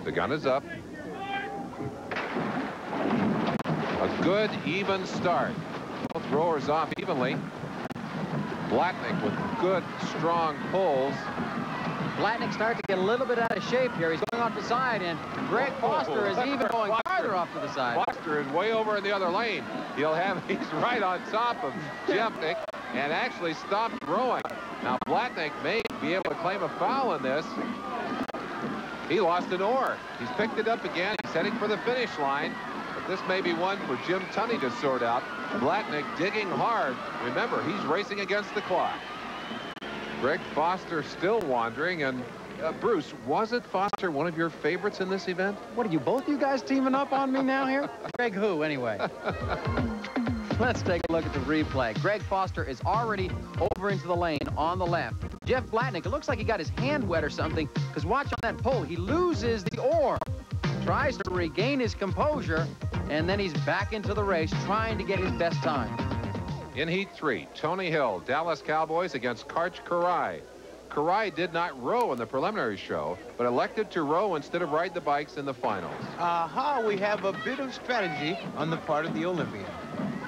Speaker 3: The gun is up. A good, even start. Both rowers off evenly. Blatnick with good, strong pulls.
Speaker 11: Blatnick starts to get a little bit out of shape here. He's going off the side, and Greg Foster is even going farther off to the side.
Speaker 3: Foster is way over in the other lane. He's right on top of Blatnick and actually stopped rowing. Now, Blatnick may be able to claim a foul in this. He lost an oar. He's picked it up again. He's heading for the finish line. But this may be one for Jim Tunney to sort out. Blatnick digging hard. Remember, he's racing against the clock. Greg Foster still wandering, and Bruce, wasn't Foster one of your favorites in this event?
Speaker 11: What are you, both you guys teaming up on me now here? Greg who, anyway? Let's take a look at the replay. Greg Foster is already over into the lane on the left. Jeff Blatnick, it looks like he got his hand wet or something, because watch on that pole, he loses the oar. Tries to regain his composure, and then he's back into the race, trying to get his best time.
Speaker 3: In Heat 3, Tony Hill, Dallas Cowboys against Karch. Karch did not row in the preliminary show, but elected to row instead of ride the bikes in the finals.
Speaker 15: Aha, we have a bit of strategy on the part of the Olympian.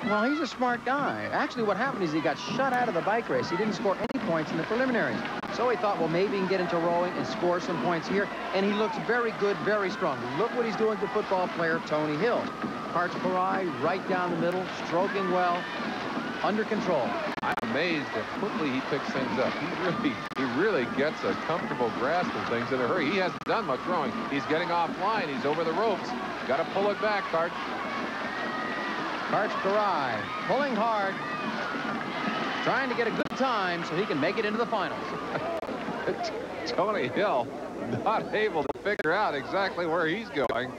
Speaker 11: Well, he's a smart guy. Actually, what happened is he got shut out of the bike race. He didn't score any points in the preliminaries. So he thought, well, maybe he can get into rowing and score some points here. And he looks very good, very strong. Look what he's doing to football player Tony Hill. Karch right down the middle, stroking well, under control.
Speaker 3: I'm amazed at quickly he picks things up. He really gets a comfortable grasp of things in a hurry. He hasn't done much rowing. He's getting offline. He's over the ropes. Got to pull it back, Karch.
Speaker 11: Karch pulling hard, trying to get a good time so he can make it into the finals.
Speaker 3: Tony Hill not able to figure out exactly where he's going.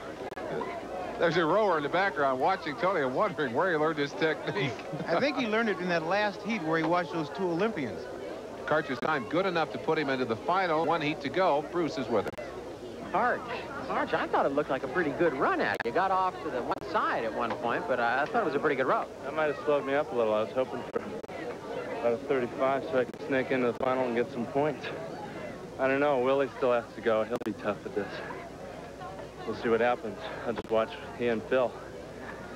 Speaker 3: There's a rower in the background watching Tony and wondering where he learned his technique.
Speaker 15: I think he learned it in that last heat where he watched those 2 Olympians.
Speaker 3: Karch's time good enough to put him into the final. 1 heat to go. Bruce is with him.
Speaker 4: Karch, I thought it looked like a pretty good run at it. You got off to the one side at one point, but I thought it was a pretty good row.
Speaker 12: That might have slowed me up a little. I was hoping for about a 35 so I could sneak into the final and get some points. I don't know. Willie still has to go. He'll be tough at this. We'll see what happens. I'll just watch he and Phil.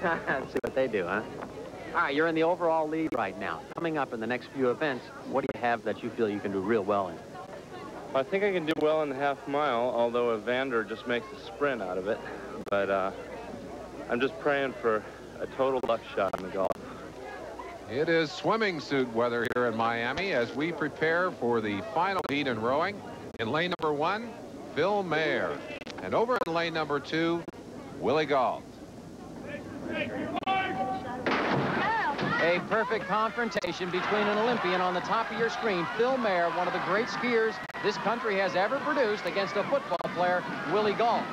Speaker 4: Let's see what they do, huh? All right, you're in the overall lead right now. Coming up in the next few events, what do you have that you feel you can do real well in?
Speaker 12: I think I can do well in the half mile, although Evander just makes a sprint out of it. But I'm just praying for a total luck shot in the golf.
Speaker 3: It is swimming suit weather here in Miami as we prepare for the final heat in rowing. In lane number 1, Phil Mahre. And over in lane number 2, Willie Gault.
Speaker 11: A perfect confrontation between an Olympian on the top of your screen, Phil Mahre, one of the great skiers this country has ever produced, against a football player, Willie Gault.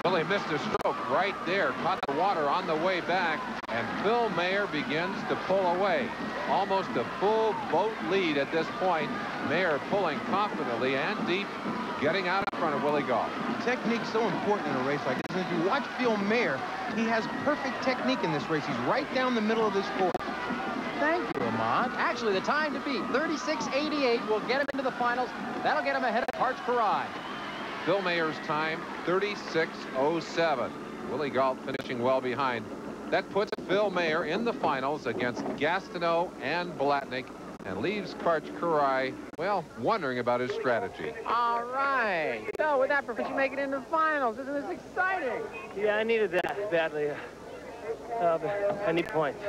Speaker 3: Willie missed a stroke right there, caught the water on the way back, and Phil Mahre begins to pull away. Almost a full boat lead at this point. Mahre pulling confidently and deep, getting out in front of Willie Gault.
Speaker 15: Technique's so important in a race like this. And if you watch Phil Mahre, he has perfect technique in this race. He's right down the middle of this course.
Speaker 11: Thank you, Ahmad. Actually, the time to beat, 36.88, will get him into the finals. That'll get him ahead of Karch.
Speaker 3: Phil Mahre's time, 36.07. Willie Gault finishing well behind. That puts Phil Mahre in the finals against Gastineau and Blatnick, and leaves Karch, well, wondering about his strategy.
Speaker 4: All right. So with that performance, you make it into the finals. Isn't this exciting?
Speaker 9: Yeah, I needed that badly. I need points.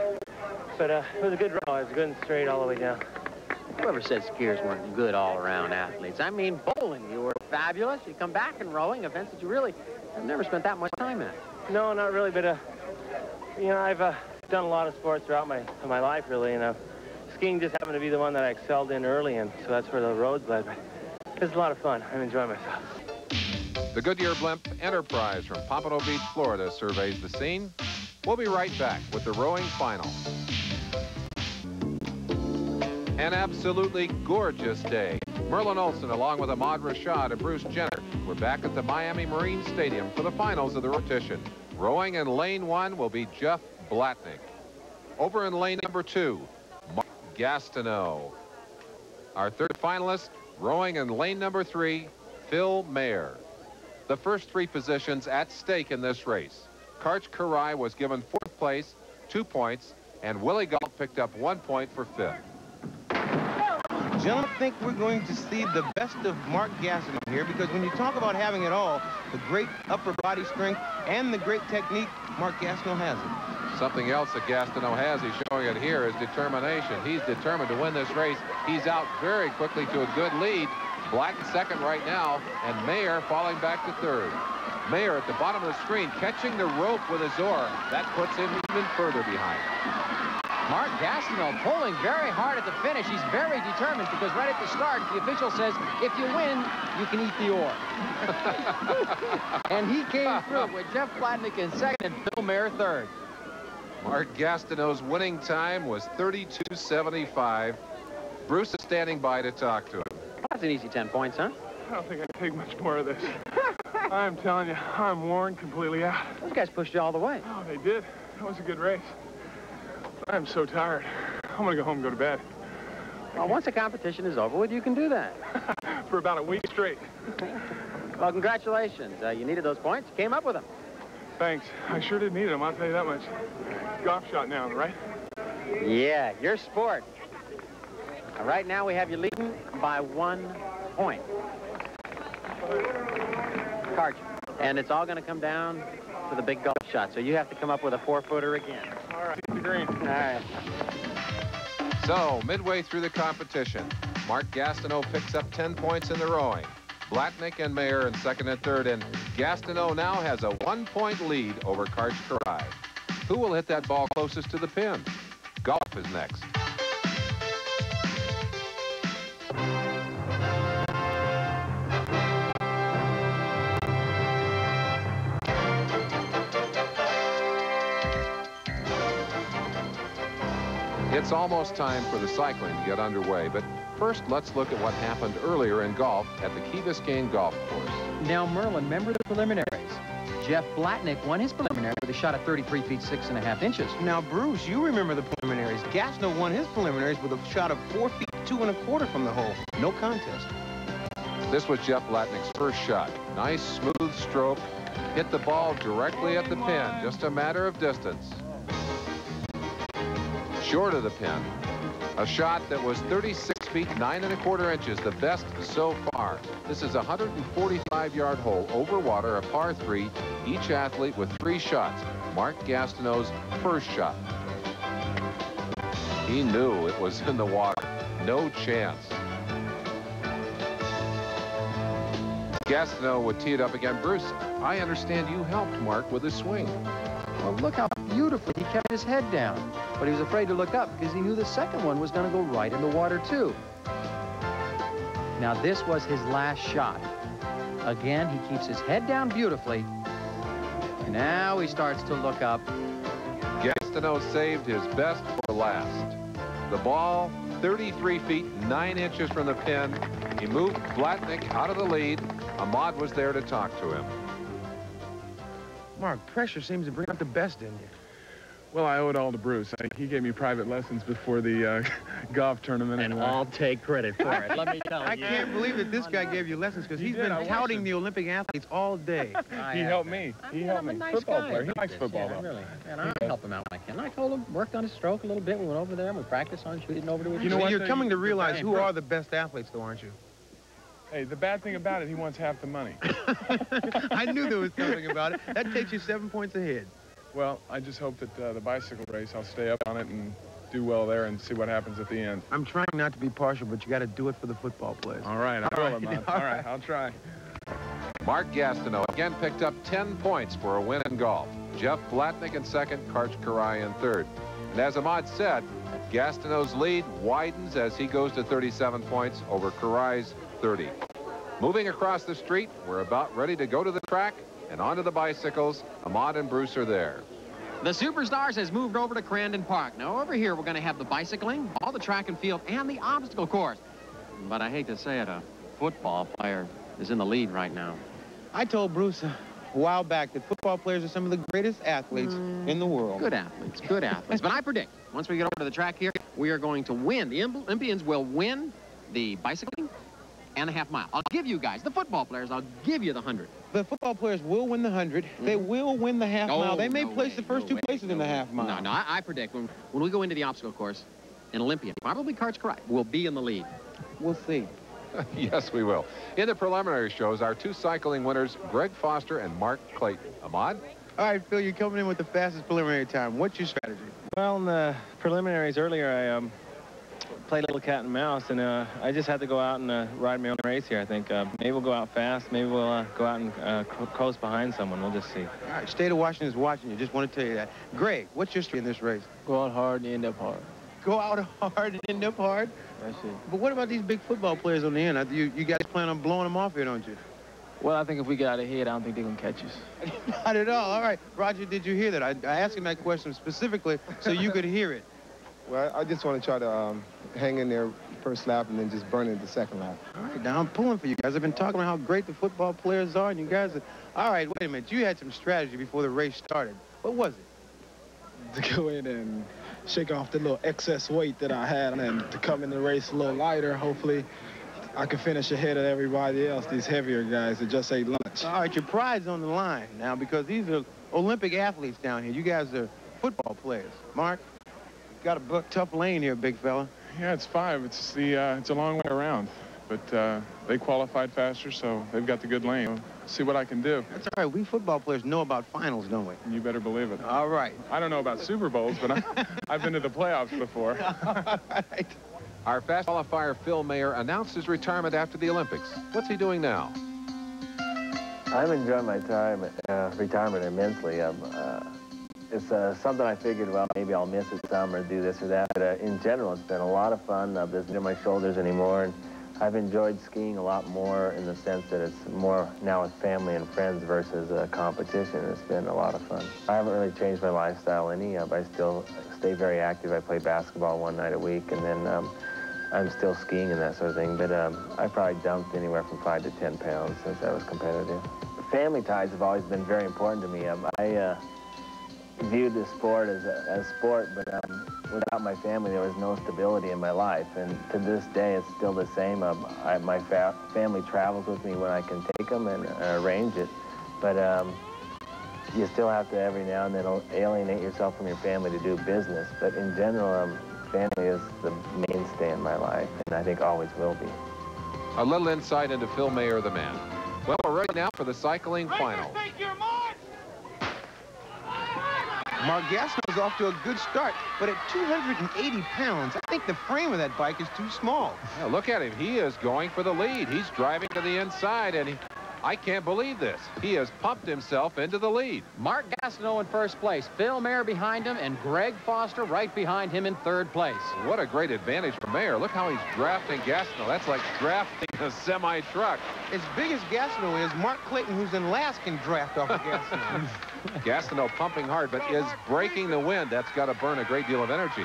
Speaker 9: But it was a good row. It was good and straight all the way down.
Speaker 4: Whoever said skiers weren't good all-around athletes? I mean, bowling, you were fabulous. You come back in rowing, events that you really have never spent that much time in.
Speaker 9: No, not really, but, you know, I've done a lot of sports throughout my life, really, and skiing just happened to be the one that I excelled in early, and so that's where the roads led. But it's a lot of fun. I'm enjoying myself.
Speaker 3: The Goodyear Blimp Enterprise from Pompano Beach, Florida, surveys the scene. We'll be right back with the rowing final. An absolutely gorgeous day. Merlin Olsen, along with Ahmad Rashad and Bruce Jenner, we're back at the Miami Marine Stadium for the finals of the rotation. Rowing in lane 1 will be Jeff Blatnick. Over in lane number 2, Mark Gastineau. Our third finalist, rowing in lane number 3, Phil Mahre. The first 3 positions at stake in this race. Karch was given 4th place, 2 points, and Willie Gault picked up 1 point for 5th.
Speaker 15: Gentlemen, I think we're going to see the best of Mark Gastineau here, because when you talk about having it all, the great upper body strength and the great technique, Mark Gastineau has it.
Speaker 3: Something else that Gastineau has, he's showing it here, is determination. He's determined to win this race. He's out very quickly to a good lead. Black second right now, and Mahre falling back to 3rd. Mahre at the bottom of the screen, catching the rope with his oar. That puts him even further behind.
Speaker 11: Mark Gastineau pulling very hard at the finish. He's very determined, because right at the start, the official says, if you win, you can eat the oar. And he came through with Jeff Blatnick in 2nd and Phil Mahre 3rd.
Speaker 3: Mark Gastineau's winning time was 32.75. Bruce is standing by to talk to him.
Speaker 4: That's an easy 10 points, huh?
Speaker 7: I don't think I can take much more of this. I'm telling you, I'm worn completely out.
Speaker 4: Those guys pushed you all the way.
Speaker 7: Oh, they did. That was a good race. I'm so tired. I'm going to go home and go to bed.
Speaker 4: Well, once the competition is over with, you can do that.
Speaker 7: For about a week straight.
Speaker 4: Well, congratulations. You needed those points. You came up with them.
Speaker 7: Thanks. I sure did need them, I'll tell you that much. Golf shot now, right?
Speaker 4: Yeah, your sport. Right now, we have you leading by 1 point. Karch. And it's all going to come down to the big golf shot, so you have to come up with a 4-footer again.
Speaker 7: All right, the green.
Speaker 4: All right.
Speaker 3: So, midway through the competition, Mark Gastineau picks up 10 points in the rowing. Blatnick and Mahre in 2nd and 3rd, and Gastineau now has a 1-point lead over Karch. Who will hit that ball closest to the pin? Golf is next. It's almost time for the cycling to get underway, but first let's look at what happened earlier in golf at the Key Biscayne Golf Course.
Speaker 11: Now, Merlin, remember the preliminaries. Jeff Blatnick won his preliminary with a shot at 33 feet 6.5".
Speaker 15: Now, Bruce, you remember the preliminaries. Gastineau won his preliminaries with a shot of 4 feet 2 1/4 from the hole. No contest.
Speaker 3: This was Jeff Blatnick's first shot. Nice, smooth stroke. Hit the ball directly at the pin. Just a matter of distance. Short of the pin. A shot that was 36 feet 9 1/4", the best so far. This is a 145-yard hole over water, a par 3. Each athlete with 3 shots. Mark Gastineau's first shot. He knew it was in the water. No chance. Gastineau would tee it up again. Bruce, I understand you helped Mark with his swing.
Speaker 11: Well, look how beautifully he kept his head down. but he was afraid to look up because he knew the second one was going to go right in the water, too. Now, this was his last shot. Again, he keeps his head down beautifully. And now he starts to look up.
Speaker 3: Gastineau saved his best for last. The ball, 33 feet, 9 inches from the pin. He moved Blatnick out of the lead. Ahmad was there to talk to him.
Speaker 15: Mark, pressure seems to bring out the best in you.
Speaker 16: Well, I owe it all to Bruce. He gave me private lessons before the golf tournament.
Speaker 17: And I'll take credit for it. Let me tell you.
Speaker 15: I can't believe that this guy gave you lessons because he's been touting the Olympic athletes all day.
Speaker 16: He helped me. He helped me.
Speaker 11: Nice
Speaker 16: Football
Speaker 11: guy.
Speaker 16: player. He likes football, though.
Speaker 11: Really. And I help him out when I can. I told him, worked on his stroke a little bit. We went over there and we practiced on shooting over to his.
Speaker 15: You know what? You're coming to realize who are the best athletes, though, aren't you?
Speaker 16: Hey, the bad thing about it, he wants half the money.
Speaker 15: I knew there was something about it. That takes you 7 points ahead.
Speaker 16: Well, I just hope that the bicycle race, I'll stay up on it and do well there and see what happens at the end.
Speaker 15: I'm trying not to be partial, but you got to do it for the football players.
Speaker 16: All right, I will, Ahmad. All right, I'll try.
Speaker 3: Mark Gastineau again picked up 10 points for a win in golf. Jeff Blatnick in second, Karch in third. And as Ahmad said, Gastineau's lead widens as he goes to 37 points over Karai's 30. Moving across the street, we're about ready to go to the track and onto the bicycles. Ahmad and Bruce are there.
Speaker 4: The Superstars has moved over to Crandon Park. Now, over here, we're going to have the bicycling, all the track and field, and the obstacle course. But I hate to say it, a football player is in the lead right now.
Speaker 5: I told Bruce a while back that football players are some of the greatest athletes in the world.
Speaker 4: Good athletes, good athletes. But I predict, once we get over to the track here, we are going to win. The Olympians will win the bicycling and the half mile. I'll give you guys, the football players, I'll give you the 100.
Speaker 5: The football players will win the 100. They will win the half mile. They may place the first two places in the half mile.
Speaker 4: No, I predict when we go into the obstacle course, an Olympian, probably Karch will be in the lead.
Speaker 5: We'll see.
Speaker 3: Yes, we will. In the preliminary shows, our two cycling winners, Greg Foster and Mark Clayton. Ahmad?
Speaker 5: All right, Phil, you're coming in with the fastest preliminary time. What's your strategy?
Speaker 9: Well, in the preliminaries earlier, I played a little cat and mouse, and I just had to go out and ride my own race here, I think. Maybe we'll go out fast. Maybe we'll go out and coast behind someone. We'll just see.
Speaker 5: All right, State of Washington is watching you. Just want to tell you that. Greg, what's your strategy in this race?
Speaker 9: Go out hard and end up hard.
Speaker 5: Go out hard and end up hard?
Speaker 9: That's it.
Speaker 5: But what about these big football players on the end? You guys plan on blowing them off here, don't you?
Speaker 9: Well, I think if we get out ahead, I don't think they can catch us.
Speaker 5: Not at all. All right. Roger, did you hear that? I asked him that question specifically so you could hear it.
Speaker 8: Well, I just want to try to hang in there first lap and then just burn it the second lap.
Speaker 5: All right, now I'm pulling for you guys. I've been talking about how great the football players are, and you guys are... All right, wait a minute. You had some strategy before the race started. What was it?
Speaker 18: To go in and shake off the little excess weight that I had and to come in the race a little lighter. Hopefully, I can finish ahead of everybody else, these heavier guys that just ate lunch.
Speaker 5: All right, your pride's on the line now because these are Olympic athletes down here. You guys are football players. Mark, got a tough lane here, big fella.
Speaker 16: Yeah, it's 5. It's it's a long way around, but they qualified faster, so they've got the good lane. See what I can do.
Speaker 5: That's all right. We football players know about finals, don't we?
Speaker 16: You better believe it.
Speaker 5: All right.
Speaker 16: I don't know about Super Bowls, but I've been to the playoffs before.
Speaker 5: All right.
Speaker 3: Our fast qualifier, Phil Mahre, announced his retirement after the Olympics. What's he doing now?
Speaker 10: I'm enjoying my time, retirement immensely. It's something I figured, well, maybe I'll miss it some or do this or that. But in general, it's been a lot of fun. There's no my shoulders anymore. And I've enjoyed skiing a lot more in the sense that it's more now with family and friends versus a competition. It's been a lot of fun. I haven't really changed my lifestyle any. I still stay very active. I play basketball 1 night a week, and then I'm still skiing and that sort of thing. But I probably dumped anywhere from 5 to 10 pounds since I was competitive. Family ties have always been very important to me. I viewed the sport as sport, but without my family, there was no stability in my life. And to this day, it's still the same. My family travels with me when I can take them and arrange it. But you still have to every now and then alienate yourself from your family to do business. But in general, family is the mainstay in my life, and I think always will be.
Speaker 3: A little insight into Phil Mahre, the man. Well, we're ready now for the cycling final.
Speaker 5: Mark Gastineau's off to a good start, but at 280 pounds, I think the frame of that bike is too small.
Speaker 3: Yeah, look at him. He is going for the lead. He's driving to the inside, and I can't believe this. He has pumped himself into the lead.
Speaker 11: Mark Gastineau in first place, Phil Mahre behind him, and Greg Foster right behind him in third place.
Speaker 3: What a great advantage for Mahre. Look how he's drafting Gastineau. That's like drafting a semi-truck.
Speaker 15: As big as Gastineau is, Mark Clayton, who's in last, can draft off of Gastineau.
Speaker 3: Gastineau pumping hard, but is breaking the wind. That's got to burn a great deal of energy.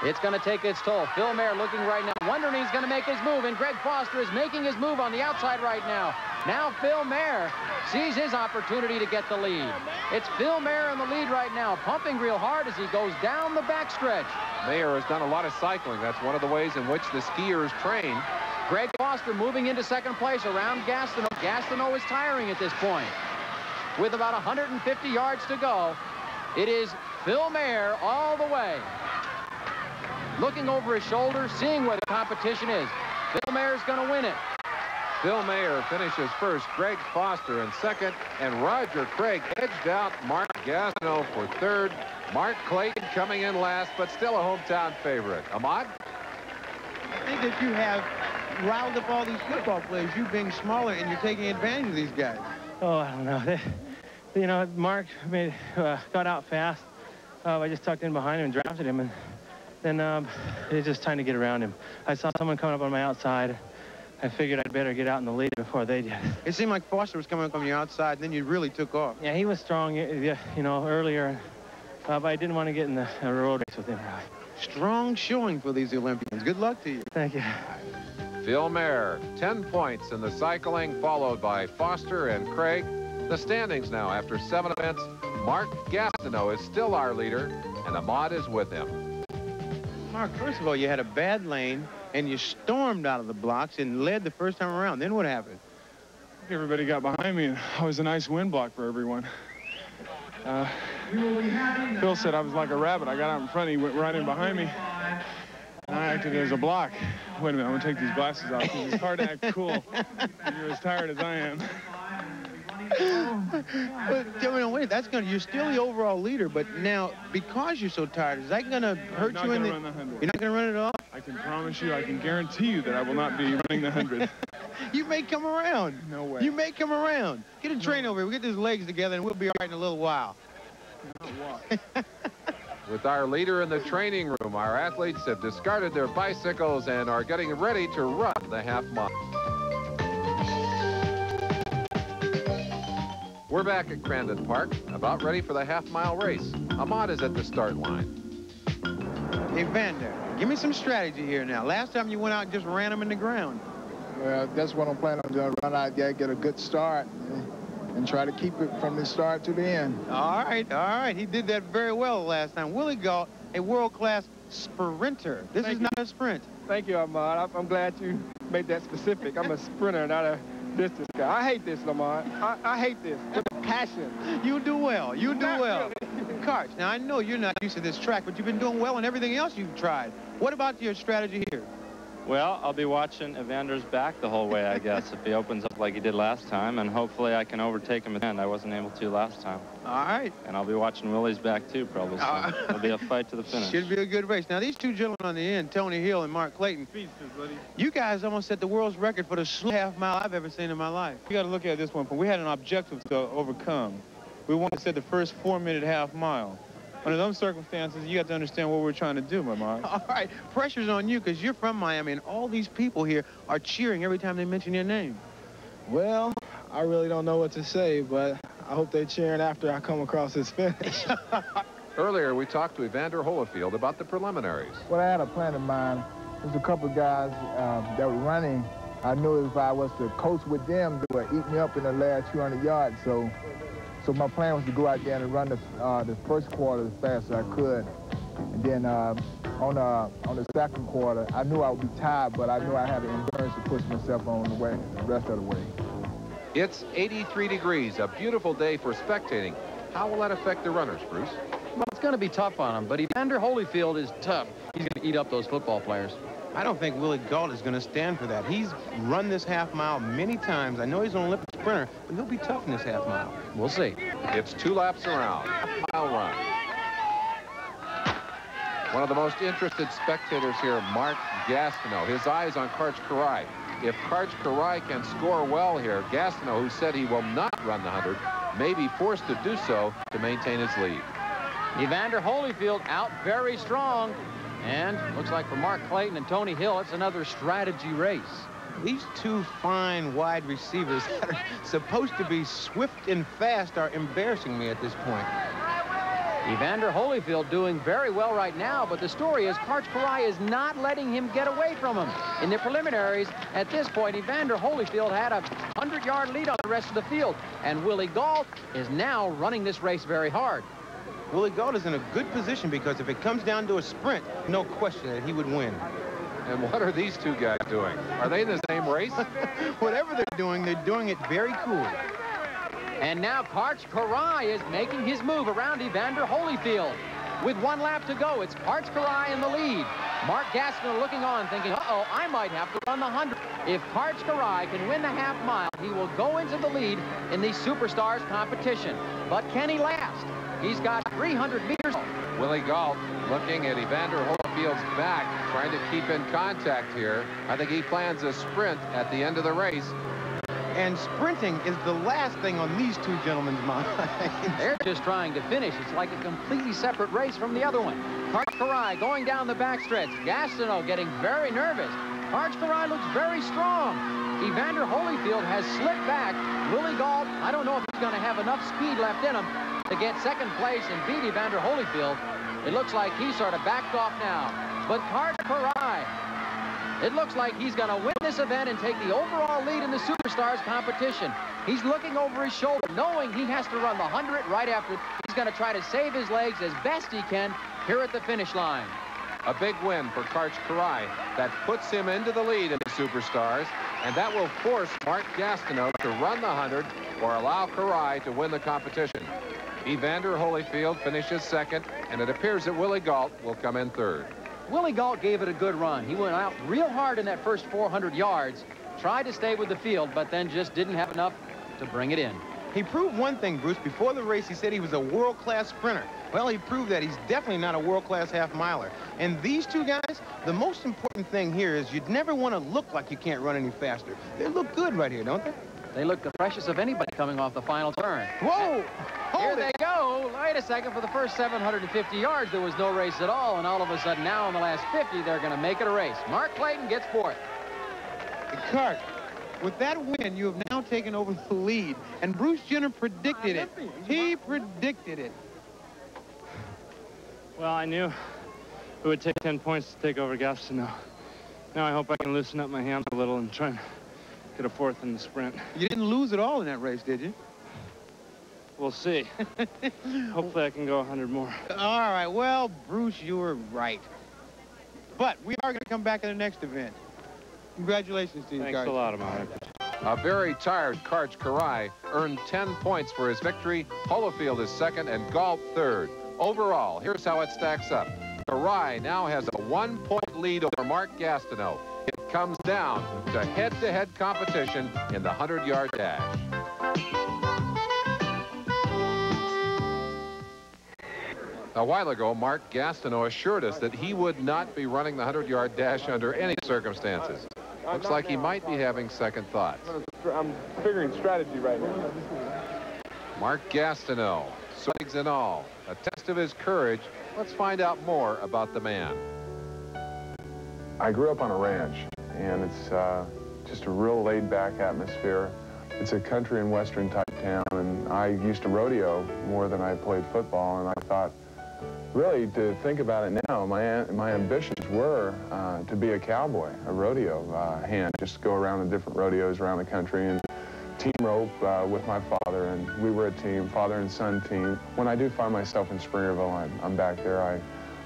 Speaker 11: It's going to take its toll. Phil Mahre looking right now, wondering he's going to make his move, and Greg Foster is making his move on the outside right now. Now Phil Mahre sees his opportunity to get the lead. It's Phil Mahre in the lead right now, pumping real hard as he goes down the backstretch.
Speaker 3: Mahre has done a lot of cycling. That's one of the ways in which the skiers train.
Speaker 11: Greg Foster moving into second place around Gastineau. Gastineau is tiring at this point. With about 150 yards to go, it is Phil Mahre all the way. Looking over his shoulder, seeing where the competition is. Phil Mahre's going to win it.
Speaker 3: Phil Mahre finishes first, Greg Foster in second, and Roger Craig edged out Mark Gastineau for third. Mark Clayton coming in last, but still a hometown favorite. Ahmad?
Speaker 5: I think that you have riled up all these football players, you being smaller, and you're taking advantage of these guys.
Speaker 9: Oh, I don't know. You know, Mark got out fast. I just tucked in behind him and drafted him, and then it was just time to get around him. I saw someone coming up on my outside. I figured I'd better get out in the lead before they did.
Speaker 5: It seemed like Foster was coming up on your outside, and then you really took off.
Speaker 9: Yeah, he was strong, you know, earlier, but I didn't want to get in the road race with him.
Speaker 5: Strong showing for these Olympians. Good luck to you.
Speaker 9: Thank you.
Speaker 3: Phil Mahre, 10 points in the cycling, followed by Foster and Craig. The standings now after 7 events. Mark Gastineau is still our leader, and Ahmad is with him.
Speaker 5: Mark, first of all, you had a bad lane, and you stormed out of the blocks and led the first time around. Then what happened?
Speaker 16: Everybody got behind me, and I was a nice wind block for everyone. Phil said I was like a rabbit. I got out in front, he went right in behind me, and I acted as a block. Wait a minute, I'm gonna take these glasses off, because it's hard to act cool when you're as tired as I am.
Speaker 5: But, wait, that's gonna. You're still the overall leader, but now because you're so tired, is that gonna hurt you in the?
Speaker 16: Run the 100.
Speaker 5: You're not gonna run it off?
Speaker 16: I can promise you, I can guarantee you that I will not be running the 100.
Speaker 5: You may come around.
Speaker 16: No way.
Speaker 5: You may come around. Get a train over here. We'll get these legs together, and we'll be all right in a little while.
Speaker 3: With our leader in the training room, our athletes have discarded their bicycles and are getting ready to run the half mile. We're back at Crandon Park, about ready for the half-mile race. Ahmad is at the start line.
Speaker 5: Evander, give me some strategy here now. Last time you went out and just ran them in the ground.
Speaker 18: Well, that's what I'm planning on doing. Run out there, get a good start, and try to keep it from the start to the end.
Speaker 5: All right. He did that very well last time. Willie Gault, a world-class sprinter. This is not a sprint.
Speaker 18: Thank you, Ahmad. I'm glad you made that specific. I'm a sprinter, not a distance guy. I hate this, Lamont. I hate this with a passion.
Speaker 5: You do well. You do well.
Speaker 18: Really.
Speaker 5: Karch, now I know you're not used to this track, but you've been doing well in everything else you've tried. What about your strategy here?
Speaker 10: Well, I'll be watching Evander's back the whole way, I guess, if he opens up like he did last time, and hopefully I can overtake him at the end. I wasn't able to last time.
Speaker 5: All right.
Speaker 10: And I'll be watching Willie's back, too, probably. So it'll be a fight to the finish.
Speaker 5: Should be a good race. Now, these two gentlemen on the end, Tony Hill and Mark Clayton, you guys almost set the world's record for the slowest half mile I've ever seen in my life.
Speaker 15: You got to look at this one. We had an objective to overcome. We wanted to set the first 4-minute half mile. Under those circumstances, you have to understand what we're trying to do, my man.
Speaker 5: All right, pressure's on you because you're from Miami, and all these people here are cheering every time they mention your name.
Speaker 18: Well, I really don't know what to say, but I hope they're cheering after I come across this finish.
Speaker 3: Earlier, we talked to Evander Holyfield about the preliminaries.
Speaker 18: Well, I had a plan in mind. There's a couple of guys that were running. I knew if I was to coach with them, they would eat me up in the last 200 yards, So my plan was to go out there and run the first quarter as fast as I could. And then on the second quarter, I knew I would be tired, but I knew I had the endurance to push myself on the rest of the way.
Speaker 3: It's 83 degrees, a beautiful day for spectating. How will that affect the runners, Bruce?
Speaker 11: Well, it's going to be tough on him, but Evander Holyfield is tough. He's going to eat up those football players.
Speaker 5: I don't think Willie Gault is going to stand for that. He's run this half mile many times. I know he's an Olympic sprinter, but he'll be tough in this half mile.
Speaker 11: We'll see.
Speaker 3: It's 2 laps around, half-mile run. One of the most interested spectators here, Mark Gastineau. His eyes on Karch. if Karch Karch can score well here, Gastineau, who said he will not run the 100, may be forced to do so to maintain his lead.
Speaker 11: Evander Holyfield out very strong. And looks like for Mark Clayton and Tony Hill, it's another strategy race.
Speaker 15: These two fine wide receivers that are supposed to be swift and fast are embarrassing me at this point.
Speaker 11: Evander Holyfield doing very well right now, but the story is Karch Karch is not letting him get away from him. In the preliminaries, at this point, Evander Holyfield had a 100-yard lead on the rest of the field, and Willie Gault is now running this race very hard.
Speaker 15: Willie Gault is in a good position because if it comes down to a sprint, no question that he would win.
Speaker 3: And what are these two guys doing? Are they in the same race?
Speaker 15: Whatever they're doing it very cool.
Speaker 11: And now Karch Karch is making his move around Evander Holyfield. With 1 lap to go, it's Karch Karch in the lead. Mark Gastineau looking on, thinking, uh-oh, I might have to run the 100. If Karch Karch can win the half mile, he will go into the lead in the Superstars competition. But can he last? He's got 300 meters.
Speaker 3: Willie Gault looking at Evander Holyfield's back, trying to keep in contact here. I think he plans a sprint at the end of the race.
Speaker 15: And sprinting is the last thing on these two gentlemen's minds.
Speaker 11: They're just trying to finish. It's like a completely separate race from the other one. Karch Karch going down the backstretch. Gastineau getting very nervous. Karch Karch looks very strong. Evander Holyfield has slipped back. Willie Gault, I don't know if he's going to have enough speed left in him to get second place and beat Evander Holyfield. It looks like he's sort of backed off now. But Karch Karch, it looks like he's going to win this event and take the overall lead in the Superstars competition. He's looking over his shoulder, knowing he has to run the 100 right after. He's going to try to save his legs as best he can here at the finish line.
Speaker 3: A big win for Karch Karch. That puts him into the lead in the Superstars, and that will force Mark Gastineau to run the 100 or allow Karch to win the competition. Evander Holyfield finishes second, and it appears that Willie Gault will come in third.
Speaker 11: Willie Gault gave it a good run. He went out real hard in that first 400 yards, tried to stay with the field, but then just didn't have enough to bring it in.
Speaker 15: He proved one thing, Bruce. Before the race, he said he was a world-class sprinter. Well, he proved that he's definitely not a world-class half-miler. And these two guys, the most important thing here is you'd never want to look like you can't run any faster. They look good right here, don't they?
Speaker 11: They look the freshest of anybody coming off the final turn.
Speaker 15: Whoa!
Speaker 11: Here they go. Wait a second. For the first 750 yards, there was no race at all. And all of a sudden, now in the last 50, they're going to make it a race. Mark Clayton gets fourth.
Speaker 5: Karch, with that win, you have now taken over the lead. And Bruce Jenner predicted it. He predicted it.
Speaker 12: Well, I knew it would take 10 points to take over Gastineau. Now I hope I can loosen up my hands a little and try and get a fourth in the sprint.
Speaker 5: You didn't lose at all in that race, did you?
Speaker 12: We'll see. Hopefully I can go 100 more.
Speaker 5: All right, well, Bruce, you were right. But we are going to come back in the next event. Congratulations to you,
Speaker 12: Thanks
Speaker 5: Karch.
Speaker 12: a lot, Mahre.
Speaker 3: A very tired Karch Karch earned 10 points for his victory. Holyfield is second and Gault third. Overall, here's how it stacks up. Karch now has a 1-point lead over Mark Gastineau. It comes down to head-to-head competition in the 100-yard dash. A while ago, Mark Gastineau assured us that he would not be running the 100-yard dash under any circumstances. Looks like he might be having second thoughts.
Speaker 16: I'm figuring strategy right now.
Speaker 3: Mark Gastineau, legs and all, a test of his courage. Let's find out more about the man.
Speaker 19: I grew up on a ranch, and it's just a real laid-back atmosphere. It's a country and western type town, and I used to rodeo more than I played football, and I thought, really, to think about it now, my ambitions were to be a cowboy, a rodeo hand, just go around to different rodeos around the country and team rope with my father, and we were a team, father and son team. When I do find myself in Springerville, I'm back there.